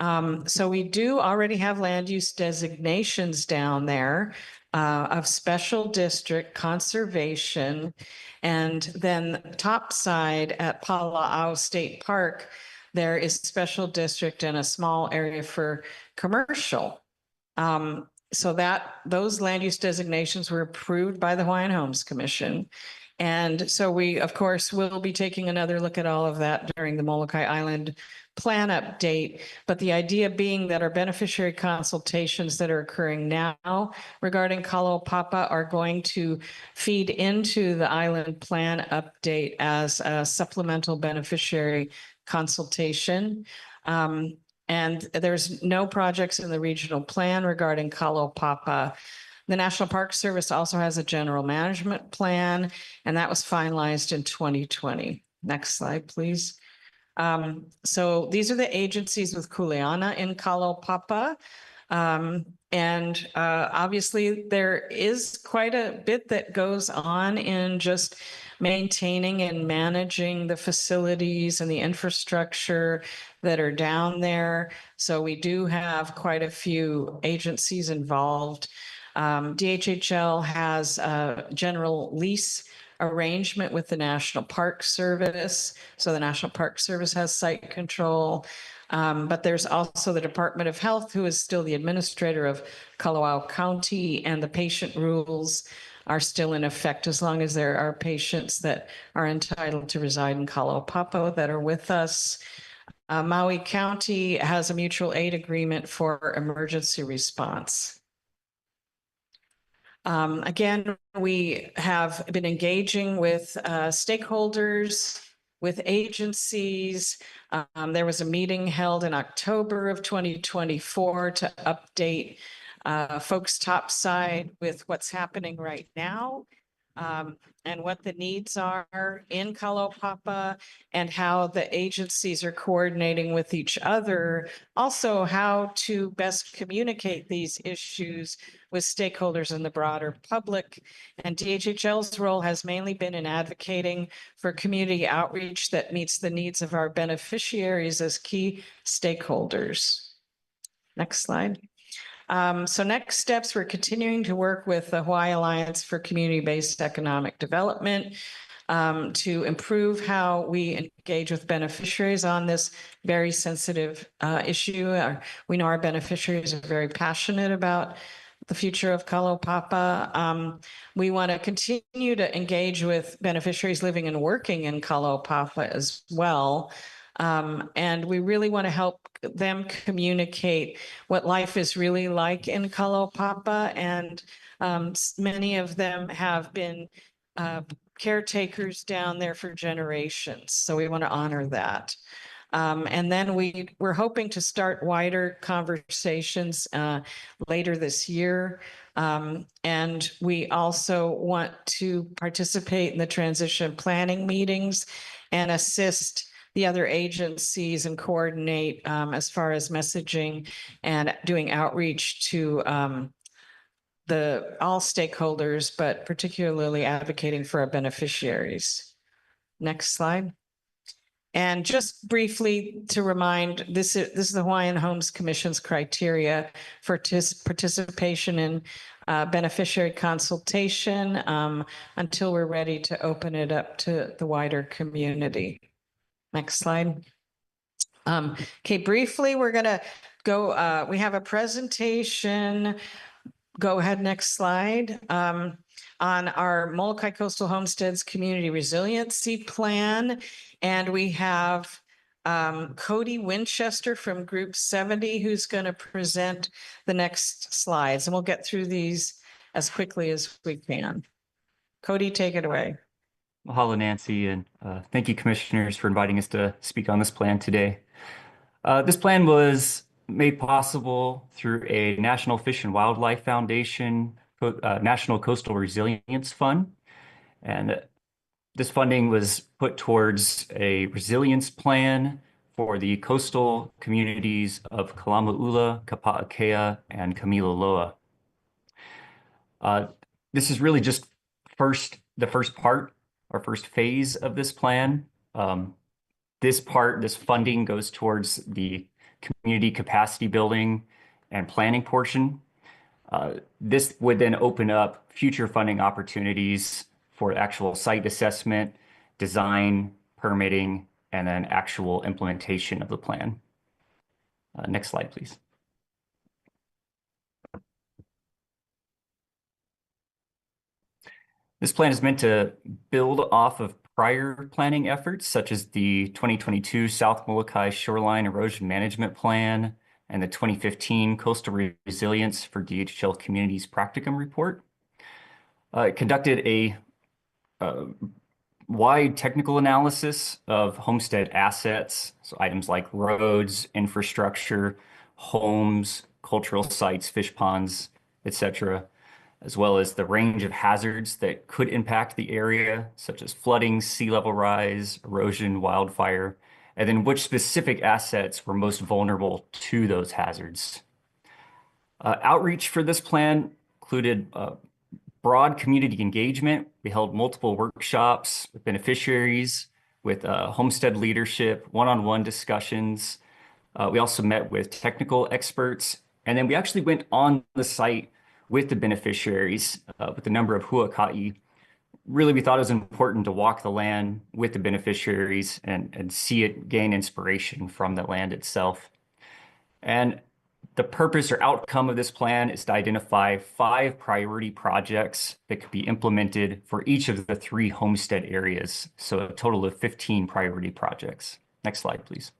V: So we do already have land use designations down there of special district conservation. And then top side at Pala'au State Park, there is special district and a small area for commercial. So those land use designations were approved by the Hawaiian Homes Commission. And so we, of course, will be taking another look at all of that during the Molokai Island plan update. But the idea being that our beneficiary consultations that are occurring now regarding Kalaupapa are going to feed into the island plan update as a supplemental beneficiary consultation. And there's no projects in the regional plan regarding Kalaupapa. The National Park Service also has a general management plan, and that was finalized in 2020. Next slide, please. So these are the agencies with Kuleana in Kalaupapa. And obviously there is quite a bit that goes on in just maintaining and managing the facilities and the infrastructure that are down there. So we do have quite a few agencies involved. DHHL has a general lease arrangement with the National Park Service. So the National Park Service has site control. But there's also the Department of Health, who is still the administrator of Kalawao County, and the patient rules are still in effect as long as there are patients that are entitled to reside in Kalaupapa that are with us. Maui County has a mutual aid agreement for emergency response. Again, we have been engaging with stakeholders, with agencies. There was a meeting held in October of 2024 to update folks topside with what's happening right now, and what the needs are in Kalaupapa and how the agencies are coordinating with each other. Also, how to best communicate these issues with stakeholders in the broader public. And DHHL's role has mainly been in advocating for community outreach that meets the needs of our beneficiaries as key stakeholders. Next slide. So next steps, we're continuing to work with the Hawaii Alliance for Community-Based Economic Development to improve how we engage with beneficiaries on this very sensitive issue. We know our beneficiaries are very passionate about the future of Kalaupapa. We want to continue to engage with beneficiaries living and working in Kalaupapa as well. And we really want to help them communicate what life is really like in Kalaupapa. And many of them have been caretakers down there for generations. So we want to honor that. And then we're hoping to start wider conversations later this year. And we also want to participate in the transition planning meetings and assist the other agencies and coordinate as far as messaging and doing outreach to all stakeholders, but particularly advocating for our beneficiaries. Next slide. And just briefly to remind, this is the Hawaiian Homes Commission's criteria for participation in beneficiary consultation until we're ready to open it up to the wider community. Next slide. Okay, briefly, we're going to go, we have a presentation. Go ahead, next slide. On our Molokai Coastal Homesteads Community Resiliency Plan. And we have Cody Winchester from Group 70 who's going to present the next slides. And we'll get through these as quickly as we can. Cody, take it away.
I: Mahalo, Nancy, and thank you, commissioners, for inviting us to speak on this plan today. This plan was made possible through a National Fish and Wildlife Foundation, National Coastal Resilience Fund. And this funding was put towards a resilience plan for the coastal communities of Kalama'ula, Kapa'akea, and Kamiloloa. This is really just the first part, our first phase of this plan. This funding goes towards the community capacity building and planning portion. This would then open up future funding opportunities for actual site assessment, design, permitting, and then actual implementation of the plan. Next slide, please. This plan is meant to build off of prior planning efforts, such as the 2022 South Molokai Shoreline Erosion Management Plan and the 2015 Coastal Resilience for DHL Communities Practicum Report. It conducted a wide technical analysis of homestead assets, so items like roads, infrastructure, homes, cultural sites, fish ponds, etc., as well as the range of hazards that could impact the area, such as flooding, sea level rise, erosion, wildfire, and then which specific assets were most vulnerable to those hazards. Outreach for this plan included broad community engagement. We held multiple workshops with beneficiaries, with homestead leadership, one-on-one discussions. We also met with technical experts, and then we actually went on the site with the beneficiaries, with a number of huaka'i. Really, we thought it was important to walk the land with the beneficiaries and see it gain inspiration from the land itself. And the purpose or outcome of this plan is to identify 5 priority projects that could be implemented for each of the 3 homestead areas. So a total of 15 priority projects. Next slide, please.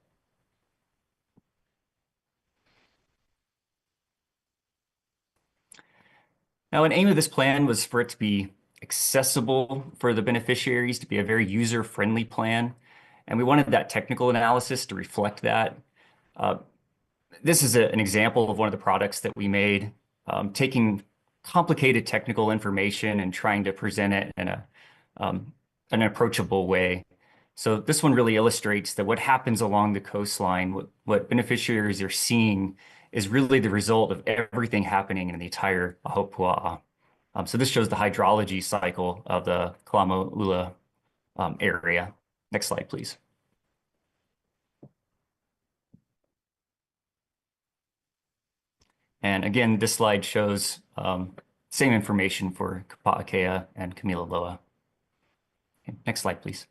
I: Now, an aim of this plan was for it to be accessible for the beneficiaries, to be a very user-friendly plan. And we wanted that technical analysis to reflect that. This is an example of one of the products that we made, taking complicated technical information and trying to present it in an approachable way. So this one really illustrates that what happens along the coastline, what beneficiaries are seeing, is really the result of everything happening in the entire Ahupua'a. So this shows the hydrology cycle of the Kalamaula area. Next slide, please. And again, this slide shows same information for Kapa'akea and Kamilaloa. Okay, next slide, please.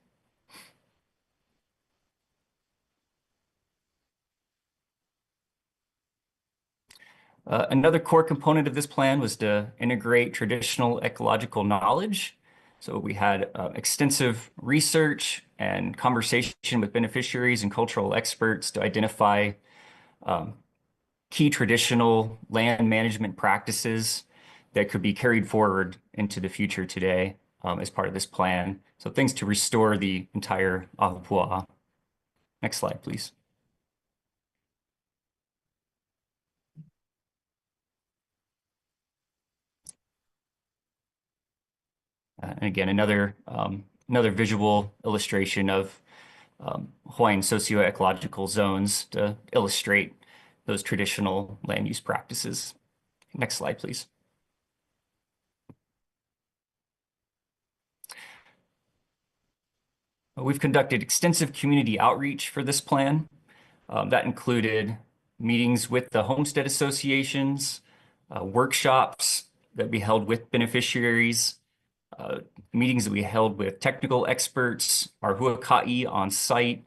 I: Another core component of this plan was to integrate traditional ecological knowledge. So we had extensive research and conversation with beneficiaries and cultural experts to identify key traditional land management practices that could be carried forward into the future today as part of this plan. So things to restore the entire Ahupua'a. Next slide, please. And again, another visual illustration of Hawaiian socio-ecological zones to illustrate those traditional land use practices. Next slide, please. We've conducted extensive community outreach for this plan. That included meetings with the homestead associations, workshops that we held with beneficiaries, meetings that we held with technical experts, our huaka'i on site.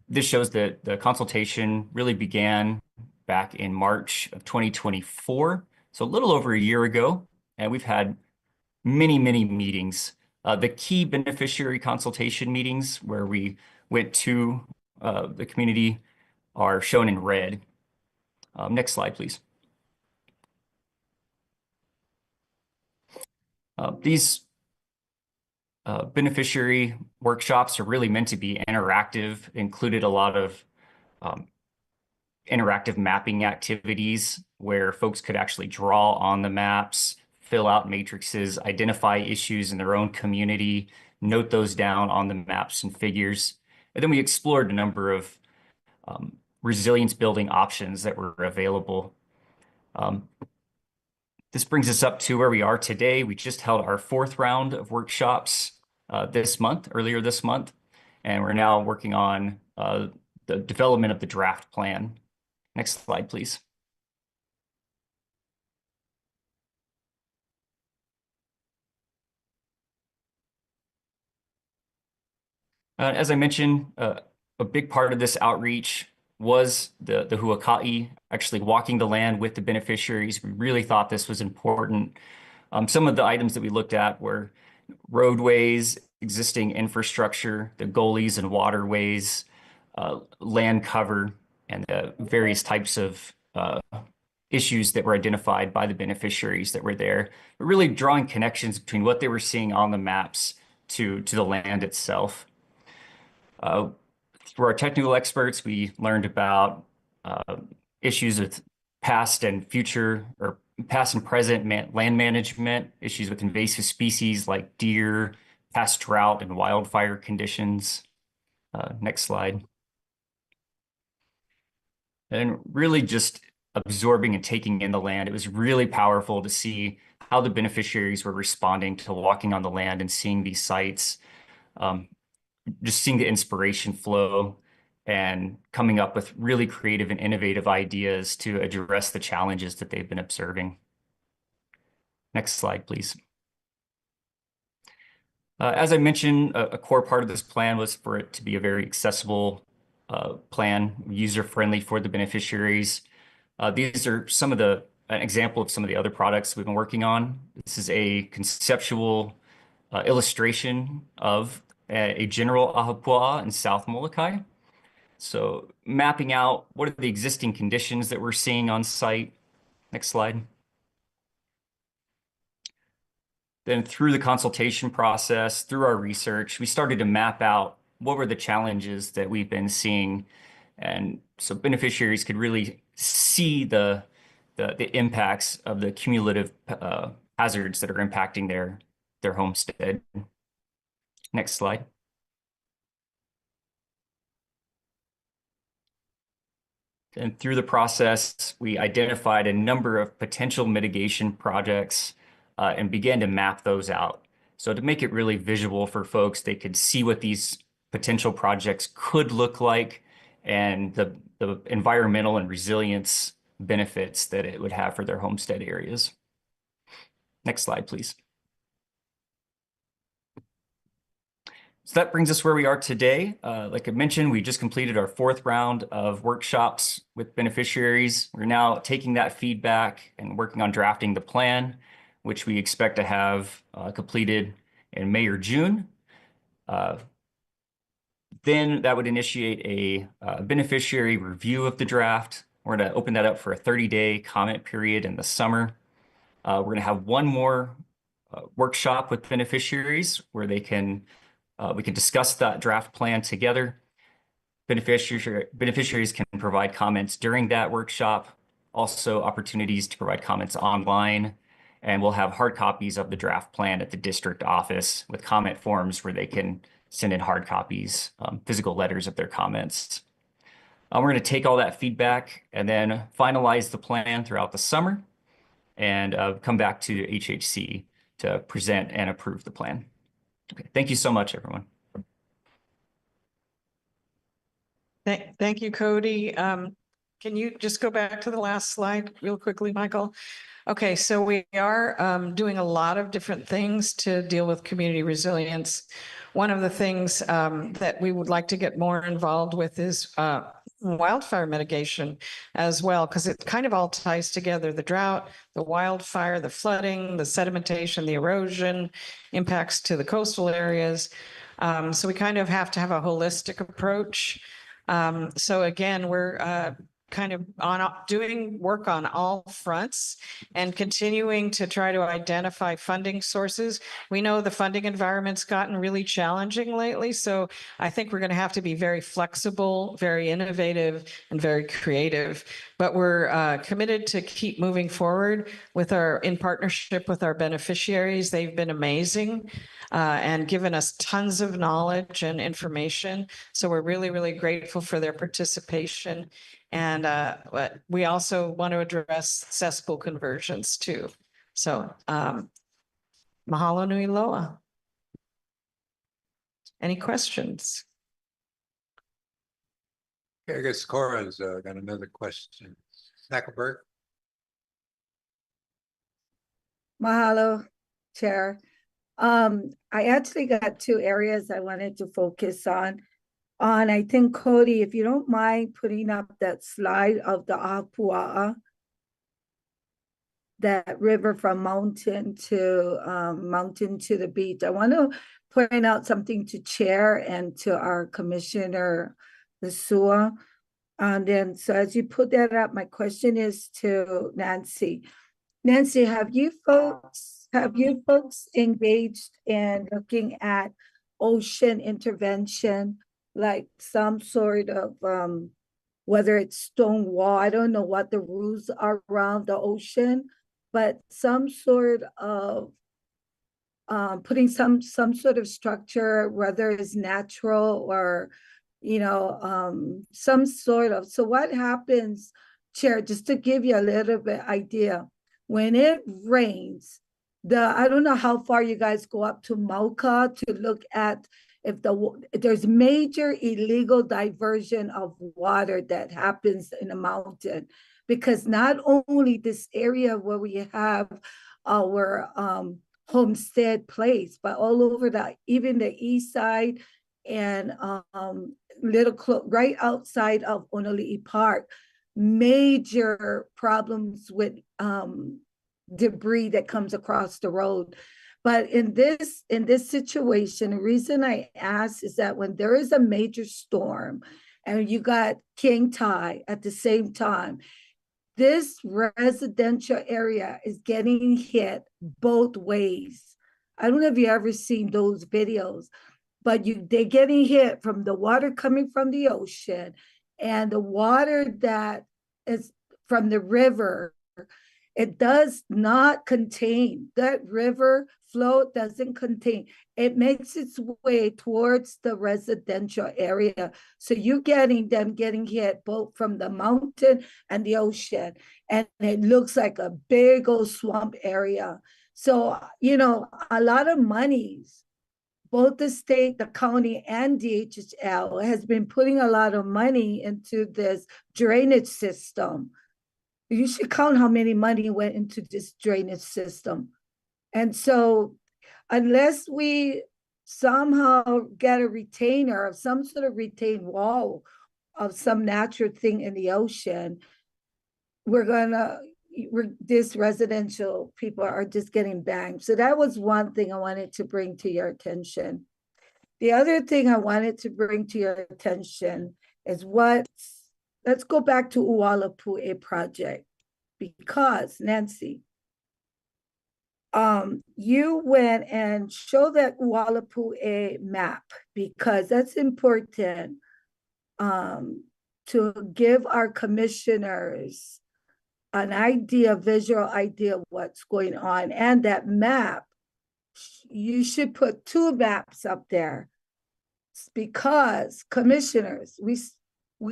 I: This shows that the consultation really began back in March of 2024, so a little over a year ago, and we've had many, many meetings. The key beneficiary consultation meetings where we went to the community are shown in red. Next slide, please. These beneficiary workshops are really meant to be interactive, included a lot of interactive mapping activities where folks could actually draw on the maps, fill out matrices, identify issues in their own community, note those down on the maps and figures. And then we explored a number of resilience building options that were available. This brings us up to where we are today. We just held our 4th round of workshops earlier this month, and we're now working on the development of the draft plan. Next slide, please. As I mentioned, a big part of this outreach was the huaka'i, actually walking the land with the beneficiaries. We really thought this was important Some of the items that we looked at were roadways, existing infrastructure, the gullies and waterways, land cover, and the various types of issues that were identified by the beneficiaries that were there, but really drawing connections between what they were seeing on the maps to the land itself. Through our technical experts, we learned about issues with past and future, or past and present land management, issues with invasive species like deer, past drought and wildfire conditions. Next slide. And really just absorbing and taking in the land. It was really powerful to see how the beneficiaries were responding to walking on the land and seeing these sites, just seeing the inspiration flow and coming up with really creative and innovative ideas to address the challenges that they've been observing. Next slide, please. As I mentioned, a core part of this plan was for it to be a very accessible plan, user-friendly for the beneficiaries. These are an example of some of the other products we've been working on. This is a conceptual illustration of a general ahapua'a in South Molokai. So mapping out what are the existing conditions that we're seeing on site. Next slide. Then through the consultation process, through our research, we started to map out what were the challenges that we've been seeing. And so beneficiaries could really see the impacts of the cumulative hazards that are impacting their homestead. Next slide. And through the process, we identified a number of potential mitigation projects and began to map those out. So to make it really visual for folks, they could see what these potential projects could look like and the environmental and resilience benefits that it would have for their homestead areas. Next slide, please. So that brings us where we are today. Like I mentioned, we just completed our 4th round of workshops with beneficiaries. We're now taking that feedback and working on drafting the plan, which we expect to have completed in May or June. Then that would initiate a beneficiary review of the draft. We're going to open that up for a 30-day comment period in the summer. We're going to have one more workshop with beneficiaries where we can discuss that draft plan together. Beneficiaries can provide comments during that workshop, also opportunities to provide comments online, and we'll have hard copies of the draft plan at the district office with comment forms where they can send in hard copies, physical letters of their comments. We're going to take all that feedback and then finalize the plan throughout the summer and come back to HHC to present and approve the plan. Okay, thank you so much, everyone.
V: Thank you, Cody. Can you just go back to the last slide real quickly, Michael? Okay, so we are doing a lot of different things to deal with community resilience. One of the things that we would like to get more involved with is wildfire mitigation as well, because it kind of all ties together: the drought, the wildfire, the flooding, the sedimentation, the erosion, impacts to the coastal areas. So we kind of have to have a holistic approach. So again, we're kind of doing work on all fronts and continuing to try to identify funding sources. We know the funding environment's gotten really challenging lately, so I think we're going to have to be very flexible, very innovative, and very creative. But we're committed to keep moving forward in partnership with our beneficiaries. They've been amazing and given us tons of knowledge and information. So we're really, really grateful for their participation. And we also want to address cesspool conversions too. So mahalo nui loa. Any questions?
A: Okay, I guess Cora's got another question. Snackelberg.
Q: Mahalo, Chair. I actually got 2 areas I wanted to focus on. I think, Cody, if you don't mind putting up that slide of the ahapua'a. that river from mountain to the beach. I want to point out something to Chair and to our Commissioner Lesua. And then, so as you put that up, my question is to Nancy. Nancy, have you folks engaged in looking at ocean intervention, like some sort of whether it's stone wall, I don't know what the rules are around the ocean, but some sort of putting some sort of structure, whether it's natural or some sort of. So what happens, Chair, just to give you a little bit idea, when it rains, I don't know how far you guys go up to Molokai to look at if there's major illegal diversion of water that happens in the mountain, because not only this area where we have our Homestead place, but all over even the east side and right outside of Onoli'i Park, major problems with debris that comes across the road. But in this situation, the reason I ask is that when there is a major storm and you got King Tai at the same time, this residential area is getting hit both ways. I don't know if you ever seen those videos, but they're getting hit from the water coming from the ocean and the water that is from the river. It does not contain, that river flow doesn't contain, it makes its way towards the residential area. So you're getting hit both from the mountain and the ocean. And it looks like a big old swamp area. So, a lot of monies, both the state, the county, and DHL has been putting a lot of money into this drainage system. You should count how many money went into this drainage system. And so unless we somehow get a retainer of some sort of retained wall of some natural thing in the ocean, this residential people are just getting banged. So that was one thing I wanted to bring to your attention. The other thing I wanted to bring to your attention is let's go back to Ualapu'e project, because Nancy, you went and showed that Ualapu'e map, because that's important to give our commissioners an idea, visual idea of what's going on. And that map, you should put 2 maps up there, because commissioners, we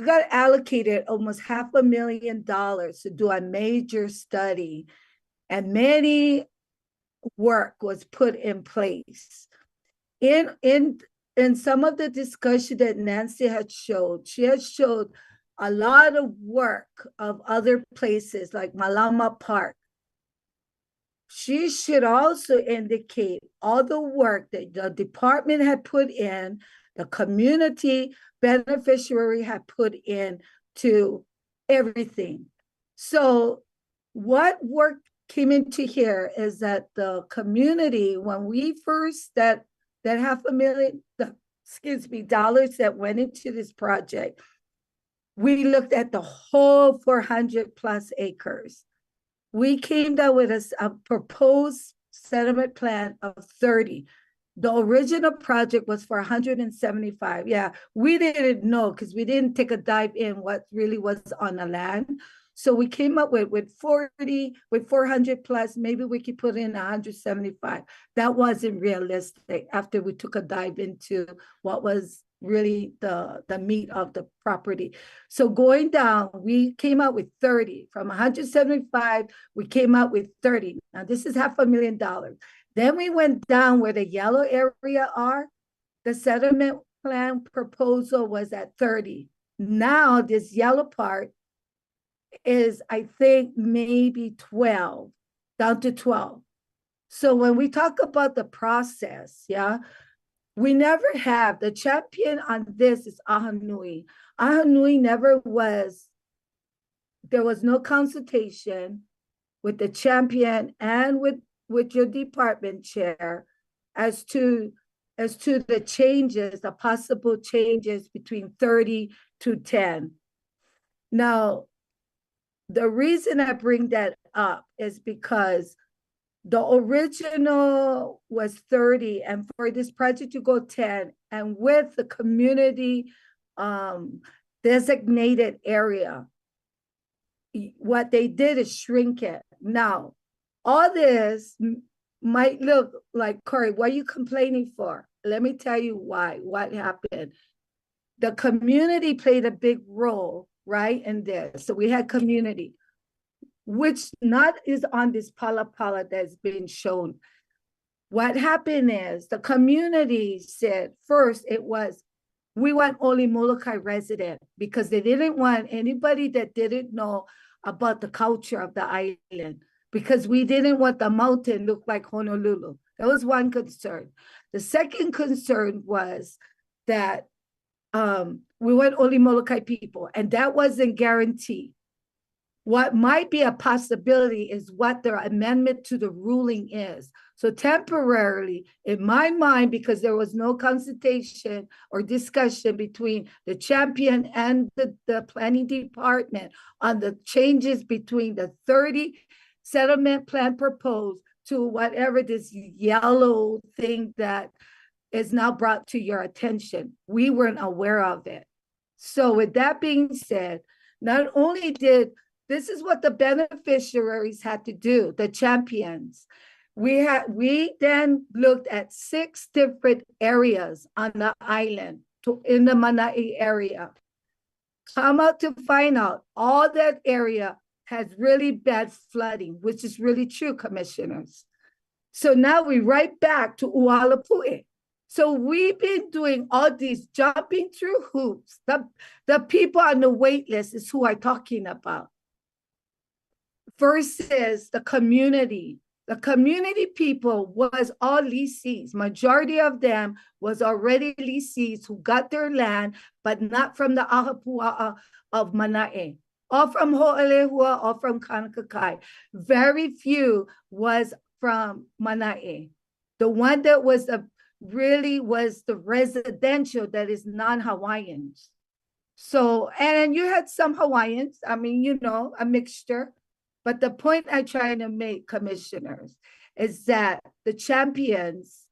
Q: got allocated almost $500,000 to do a major study, and many work was put in place. In some of the discussion that Nancy had showed, she had showed a lot of work of other places like Malama Park. She should also indicate all the work that the department had put in, the community beneficiary had put in to everything. So what work came into here is that the community, when we first, that $500,000, dollars that went into this project, we looked at the whole 400 plus acres. We came down with a proposed settlement plan of 30. The original project was for 175. Yeah, we didn't know because we didn't take a dive in what really was on the land. So we came up with 40, with 400 plus, maybe we could put in 175. That wasn't realistic after we took a dive into what was really the meat of the property. So going down, we came out with 30. From 175, we came out with 30. Now this is $500,000. Then we went down where the yellow area are. The settlement plan proposal was at 30. Now this yellow part is, I think, maybe 12, down to 12. So when we talk about the process, yeah, we never have, the champion on this is Ahanui. Ahanui never was, there was no consultation. with the champion and with your department chair as to the changes, the possible changes between 30 to 10. Now, the reason I bring that up is because the original was 30, and for this project to go 10, and with the community designated area, what they did is shrink it. Now, all this might look like, Corey, what are you complaining for? Let me tell you why, what happened. The community played a big role, right, in this. So we had community, which not is on this pala that's been shown. What happened is the community said first we want only Molokai resident, because they didn't want anybody that didn't know about the culture of the island, because we didn't want the mountain look like Honolulu. That was one concern. The second concern was that we want only Molokai people, and that wasn't guaranteed. What might be a possibility is what their amendment to the ruling is. So temporarily, in my mind, because there was no consultation or discussion between the champion and the planning department on the changes between the 30 settlement plan proposed to whatever this yellow thing that is now brought to your attention. We weren't aware of it. So with that being said, not only this is what the beneficiaries had to do, the champions. We then looked at 6 different areas on the island in the Mana'i area. Come out to find out all that area has really bad flooding, which is really true, commissioners. So now we right back to Ualapui. So we've been doing all these jumping through hoops. The people on the wait list is who I'm talking about. Versus the community. The community people was all leasees. Majority of them was already leasees who got their land, but not from the Ahapua'a of Manae, or from Ho'olehua, or from Kanakakai. Very few was from Manae. The one that was really was the residential that is non-Hawaiians. So, and you had some Hawaiians, I mean, you know, a mixture. But the point I'm trying to make, commissioners, is that the champions,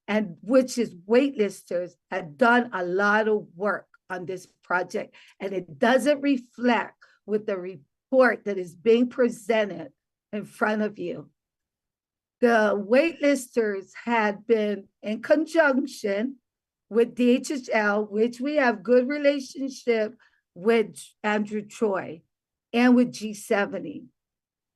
Q: and which is waitlisters, had done a lot of work on this project, and it doesn't reflect with the report that is being presented in front of you. The waitlisters had been in conjunction with DHHL, which we have good relationship with Andrew Choi and with G70.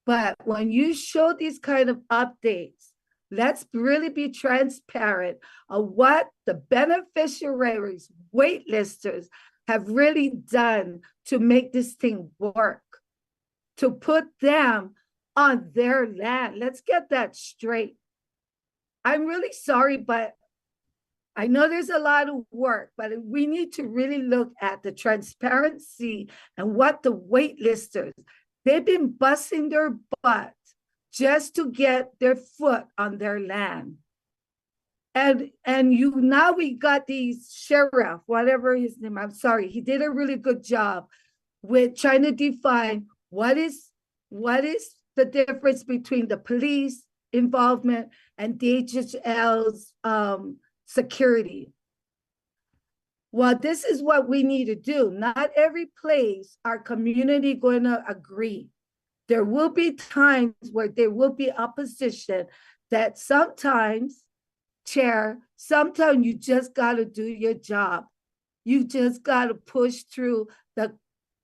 Q: But when you show these kind of updates, let's really be transparent of what the beneficiaries, waitlisters have really done to make this thing work, to put them on their land. Let's get that straight. I'm really sorry, but I know there's a lot of work, but we need to really look at the transparency and what the waitlisters, they've been busting their butt just to get their foot on their land. And now we got these sheriff, whatever his name, I'm sorry, he did a really good job with trying to define what is the difference between the police involvement and DHHL's security. Well, this is what we need to do. Not every place our community going to agree. There will be times where there will be opposition that sometimes, Chair, sometimes you just got to do your job. You just got to push through the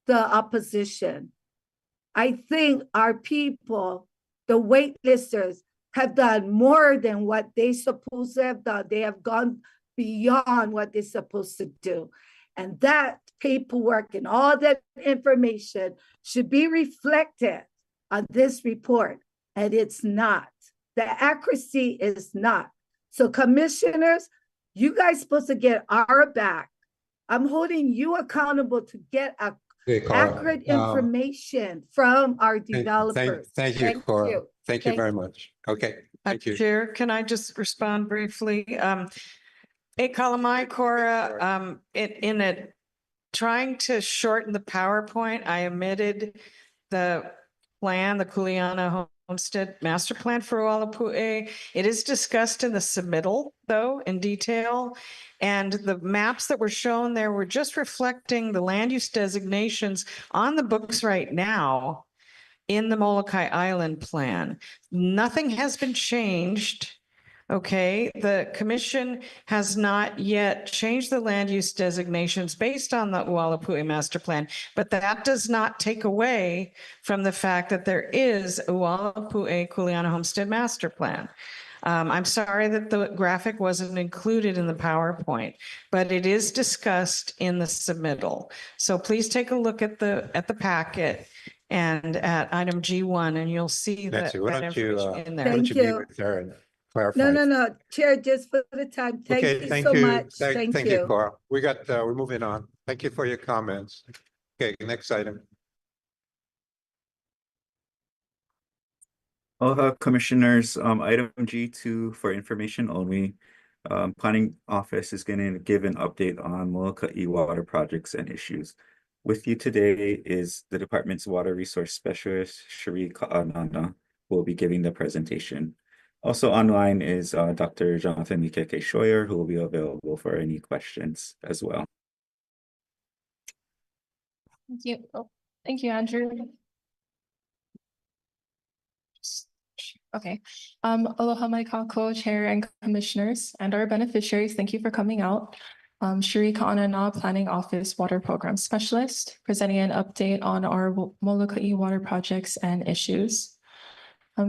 Q: opposition. I think our people, the waitlisters, have done more than what they supposed to have done. They have gone beyond what they're supposed to do. And that paperwork and all that information should be reflected on this report. And it's not. The accuracy is not. So commissioners, you guys supposed to get our back. I'm holding you accountable to get accurate information from our developers.
A: Thank you, Cora. Thank you very much. Okay, thank you.
V: Chair, can I just respond briefly? Hey, Kalamai, Cora, in it, trying to shorten the PowerPoint, I omitted the plan, the Kuleana Homestead Master Plan for Ualapu'e. It is discussed in the submittal, though, in detail. And the maps that were shown there were just reflecting the land use designations on the books right now in the Molokai Island plan. Nothing has been changed. Okay, the commission has not yet changed the land use designations based on the Ualapu'e master plan, but that does not take away from the fact that there is Ualapu'e Kuleana Homestead master plan. I'm sorry that the graphic wasn't included in the PowerPoint, but it is discussed in the submittal. So please take a look at the packet and at item G1, and you'll see that, that information in there.
A: Why don't you be with her and clarify?
Q: No, Chair, just for the time. Thank you so much.
A: Thank you, Cora. We're moving on. Thank you for your comments. Okay, next item.
G: Aloha, Commissioners. Item G2 for information only. Planning Office is going to give an update on Molokai water projects and issues. With you today is the department's water resource specialist, Shari Ka'anana, who will be giving the presentation. Also online is Dr. Jonathan Mikeke Scheuer, who will be available for any questions as well.
H: Thank you. Thank you, Andrew. Okay. Aloha mai kako, Chair and Commissioners, and our beneficiaries. Thank you for coming out. Shari Ka'anana, Planning Office Water Program Specialist, presenting an update on our Molokai water projects and issues.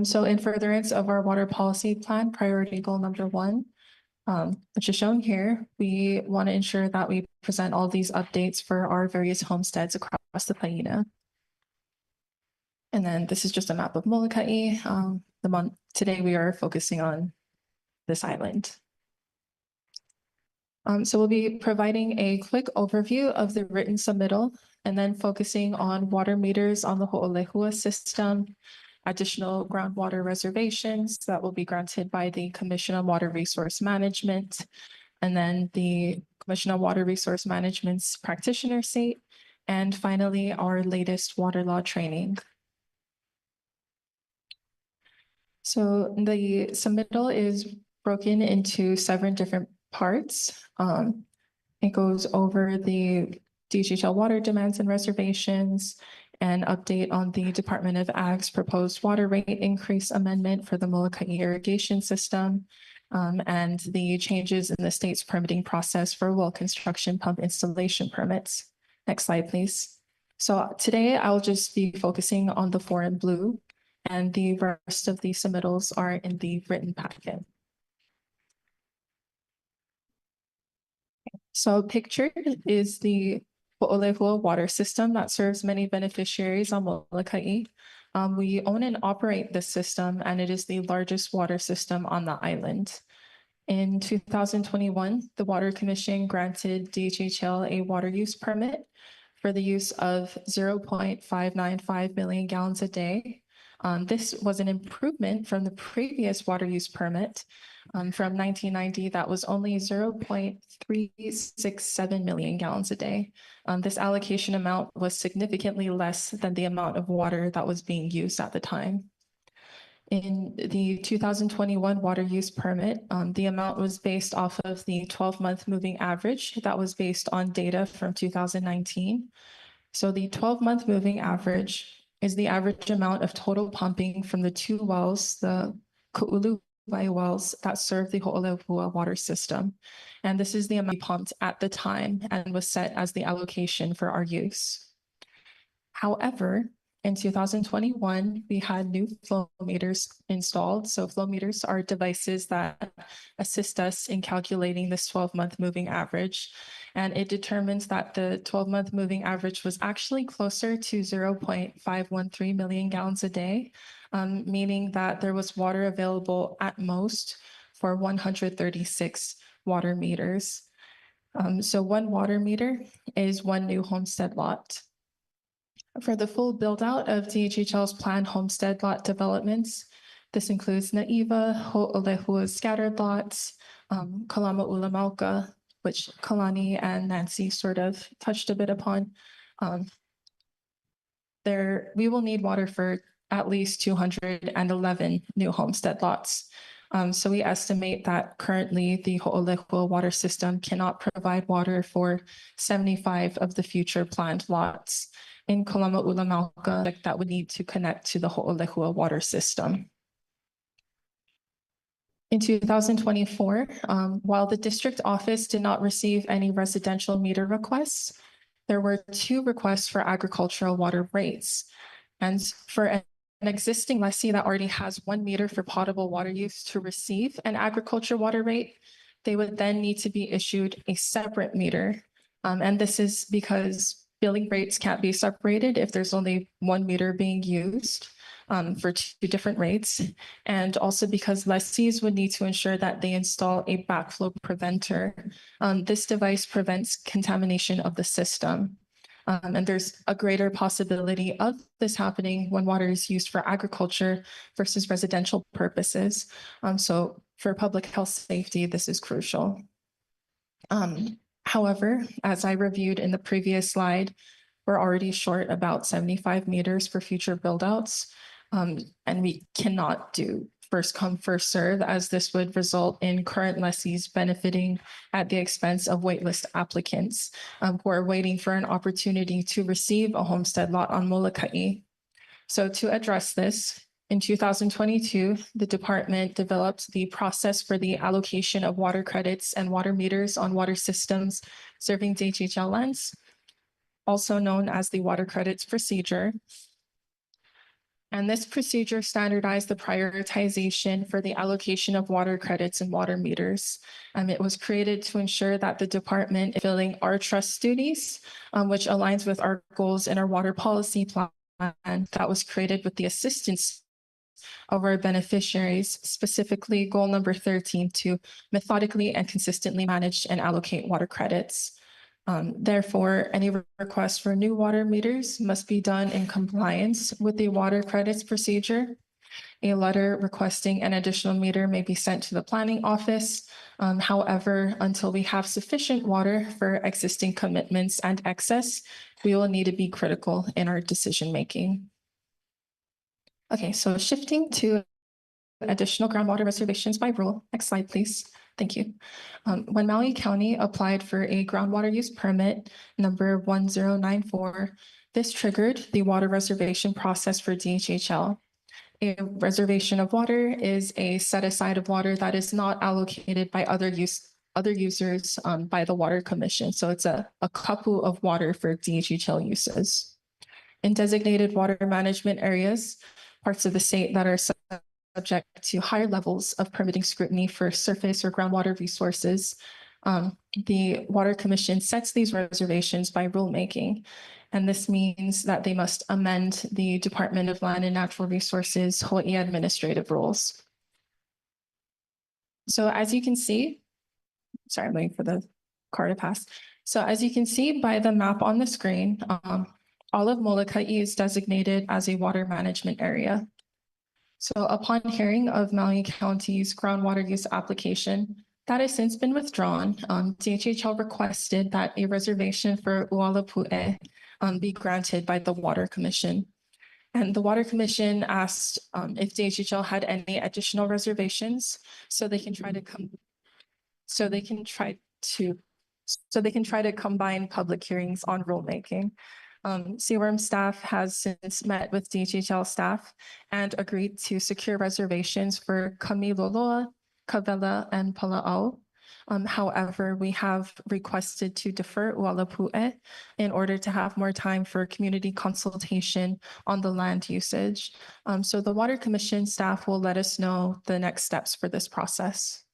H: So in furtherance of our water policy plan, priority goal number 1, which is shown here, we want to ensure that we present all these updates for our various homesteads across the Paina. And then this is just a map of Molokai. Today we are focusing on this island. So we'll be providing a quick overview of the written submittal and then focusing on water meters on the Ho'olehua system, additional groundwater reservations that will be granted by the Commission on Water Resource Management, and then the Commission on Water Resource Management's practitioner seat, and finally our latest water law training. So the submittal is broken into 7 different parts. It goes over the DHL water demands and reservations, an update on the Department of Ag's proposed water rate increase amendment for the Molokai irrigation system, and the changes in the state's permitting process for well construction pump installation permits. Next slide, please. So today I'll just be focusing on the 4 in blue, and the rest of the submittals are in the written packet. So pictured is the Ho'olehua water system that serves many beneficiaries on Molokai. We own and operate this system, and it is the largest water system on the island. In 2021, the Water Commission granted DHHL a water use permit for the use of 0.595 million gallons a day. This was an improvement from the previous water use permit from 1990 that was only 0.367 million gallons a day. This allocation amount was significantly less than the amount of water that was being used at the time. In the 2021 water use permit, the amount was based off of the 12-month moving average that was based on data from 2019. So the 12-month moving average is the average amount of total pumping from the 2 wells, the Ku'ulu wells that serve the Ho'olehua water system. And this is the amount pumped at the time and was set as the allocation for our use. However, in 2021, we had new flow meters installed. So flow meters are devices that assist us in calculating this 12-month moving average. And it determines that the 12-month moving average was actually closer to 0.513 million gallons a day, meaning that there was water available at most for 136 water meters. So 1 water meter is 1 new homestead lot. For the full build out of DHHL's planned homestead lot developments, this includes Naiva, Ho'olehua scattered lots, Kalama Ulamauka, which Kalani and Nancy sort of touched a bit upon. We will need water for at least 211 new homestead lots. So we estimate that currently the Ho'olehua water system cannot provide water for 75 of the future planned lots in Kalama Ulamauka that would need to connect to the Ho'olehua water system. In 2024, while the district office did not receive any residential meter requests, there were 2 requests for agricultural water rates. And for an existing lessee that already has 1 meter for potable water use to receive an agriculture water rate, they would then need to be issued a separate meter. And this is because billing rates can't be separated if there's only 1 meter being used for 2 different rates. And also because lessees would need to ensure that they install a backflow preventer. This device prevents contamination of the system. And there's a greater possibility of this happening when water is used for agriculture versus residential purposes. So for public health safety, this is crucial. However, as I reviewed in the previous slide, we're already short about 75 meters for future buildouts. And we cannot do first come, first serve, as this would result in current lessees benefiting at the expense of waitlist applicants who are waiting for an opportunity to receive a homestead lot on Molokai. So to address this, in 2022, the department developed the process for the allocation of water credits and water meters on water systems serving DHHL lands, also known as the water credits procedure. And this procedure standardized the prioritization for the allocation of water credits and water meters. It was created to ensure that the department is fulfilling our trust duties, which aligns with our goals in our water policy plan that was created with the assistance of our beneficiaries, specifically goal number 13, to methodically and consistently manage and allocate water credits. Therefore, any requests for new water meters must be done in compliance with the water credits procedure. A letter requesting an additional meter may be sent to the planning office. However, until we have sufficient water for existing commitments and excess, we will need to be critical in our decision making. Okay, so shifting to additional groundwater reservations by rule. Next slide, please. Thank you. When Maui County applied for a groundwater use permit number 1094, this triggered the water reservation process for DHHL. A reservation of water is a set aside of water that is not allocated by other users by the Water Commission. So it's a kapu of water for DHHL uses. In designated water management areas, parts of the state that are subject to higher levels of permitting scrutiny for surface or groundwater resources, the Water Commission sets these reservations by rulemaking. And this means that they must amend the Department of Land and Natural Resources Hawaii administrative rules. So as you can see, sorry, I'm waiting for the car to pass. So as you can see by the map on the screen, all of Molokai is designated as a water management area. So upon hearing of Maui County's groundwater use application, that has since been withdrawn. DHHL requested that a reservation for Ualapu'e be granted by the Water Commission. And the Water Commission asked if DHHL had any additional reservations so they can try to combine public hearings on rulemaking. CWRM staff has since met with DHHL staff and agreed to secure reservations for Kamiloloa, Kawela, and Pala'au. However, we have requested to defer Ualapu'e in order to have more time for community consultation on the land usage. So the Water Commission staff will let us know the next steps for this process.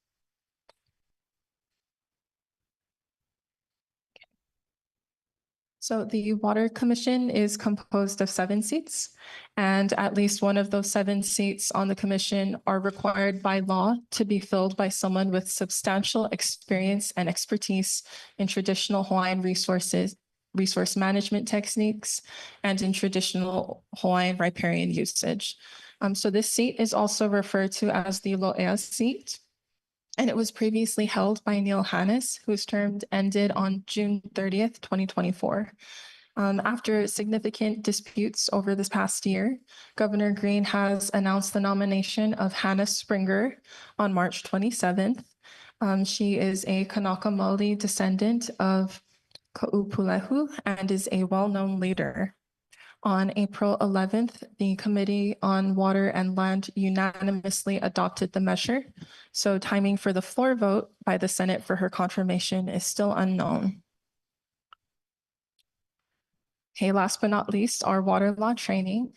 H: So the Water Commission is composed of 7 seats, and at least one of those 7 seats on the commission are required by law to be filled by someone with substantial experience and expertise in traditional Hawaiian resource management techniques and in traditional Hawaiian riparian usage. So this seat is also referred to as the Lo'ea seat. And it was previously held by Neil Hannes, whose term ended on June 30th, 2024. After significant disputes over this past year, Governor Green has announced the nomination of Hannah Springer on March 27th. She is a Kanaka Maoli descendant of Ka'upulehu and is a well-known leader. On April 11th, the Committee on Water and Land unanimously adopted the measure. So timing for the floor vote by the Senate for her confirmation is still unknown. Okay, last but not least, our water law training.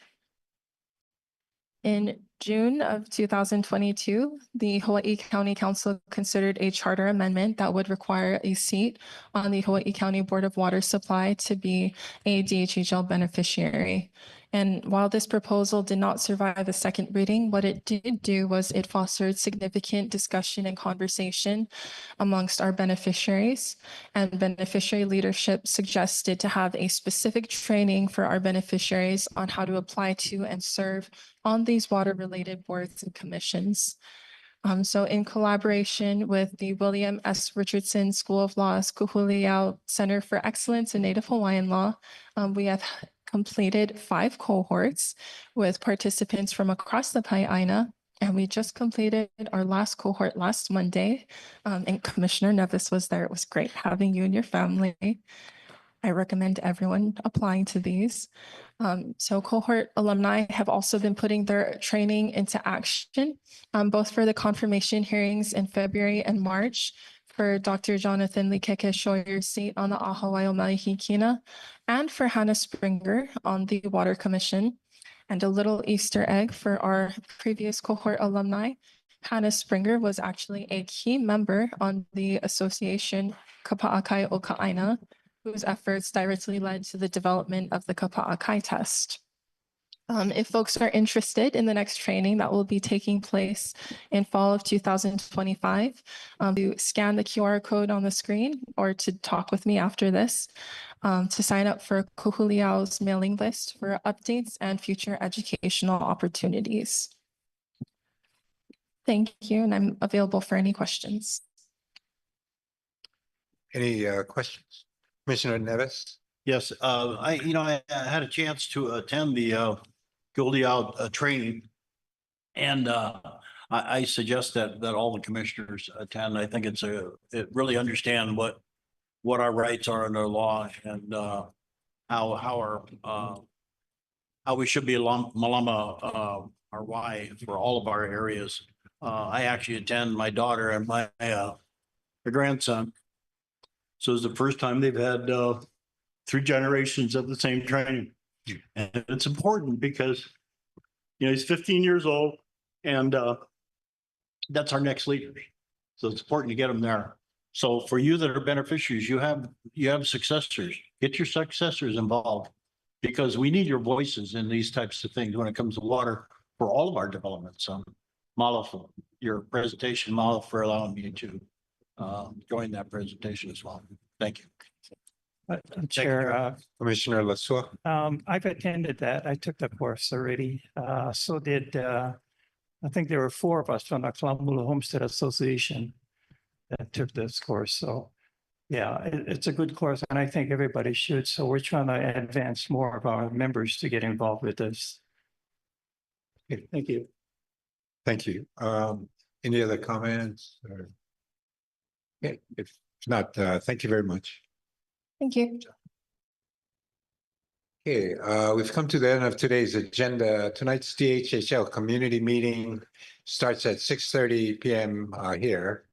H: In June of 2022, the Hawaii County Council considered a charter amendment that would require a seat on the Hawaii County Board of Water Supply to be a DHHL beneficiary. And while this proposal did not survive a second reading, what it did do was it fostered significant discussion and conversation amongst our beneficiaries. And beneficiary leadership suggested to have a specific training for our beneficiaries on how to apply to and serve on these water-related boards and commissions. So in collaboration with the William S. Richardson School of Law's Kuhuliau Center for Excellence in Native Hawaiian Law, we have completed 5 cohorts with participants from across the Pai'aina, and we just completed our last cohort last Monday, and Commissioner Nevis was there. It was great having you and your family. I recommend everyone applying to these. So cohort alumni have also been putting their training into action, both for the confirmation hearings in February and March for Dr. Jonathan Likeke Shoyer's seat on the Ahawaii Malihikina, and for Hannah Springer on the Water Commission. And a little Easter egg for our previous cohort alumni, Hannah Springer was actually a key member on the association Kapa'akai o Ka'aina, whose efforts directly led to the development of the Kapa'akai test. If folks are interested in the next training that will be taking place in fall of 2025, to scan the QR code on the screen or to talk with me after this to sign up for Kuhuliau's mailing list for updates and future educational opportunities. Thank you, and I'm available for any questions.
A: Any questions? Commissioner Nevis?
C: Yes, I had a chance to attend the Kuhuliau training. And I suggest that all the commissioners attend. I think it really understand what our rights are under law and how we should be malama our why for all of our areas. I actually attend my daughter and my grandson. So it's the first time they've had 3 generations of the same training. And it's important because, he's 15 years old and that's our next leader. So it's important to get them there. So for you that are beneficiaries, you have successors. Get your successors involved because we need your voices in these types of things when it comes to water for all of our developments. Mahalo for your presentation. Mahalo for allowing me to join that presentation as well. Thank you.
K: Chair,
A: Commissioner Lasua.
K: I've attended that. I took the course already. So did, I think there were 4 of us from the Kalamula Homestead Association that took this course. So yeah, it's a good course and I think everybody should. So we're trying to advance more of our members to get involved with this. Okay, thank you.
A: Thank you. Any other comments? Okay, if not, thank you very much.
H: Thank you.
A: Okay, we've come to the end of today's agenda. Tonight's DHHL community meeting starts at 6:30 p.m. Here.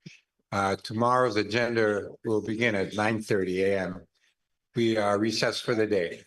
A: Tomorrow's agenda will begin at 9:30 a.m. We are recessed for the day.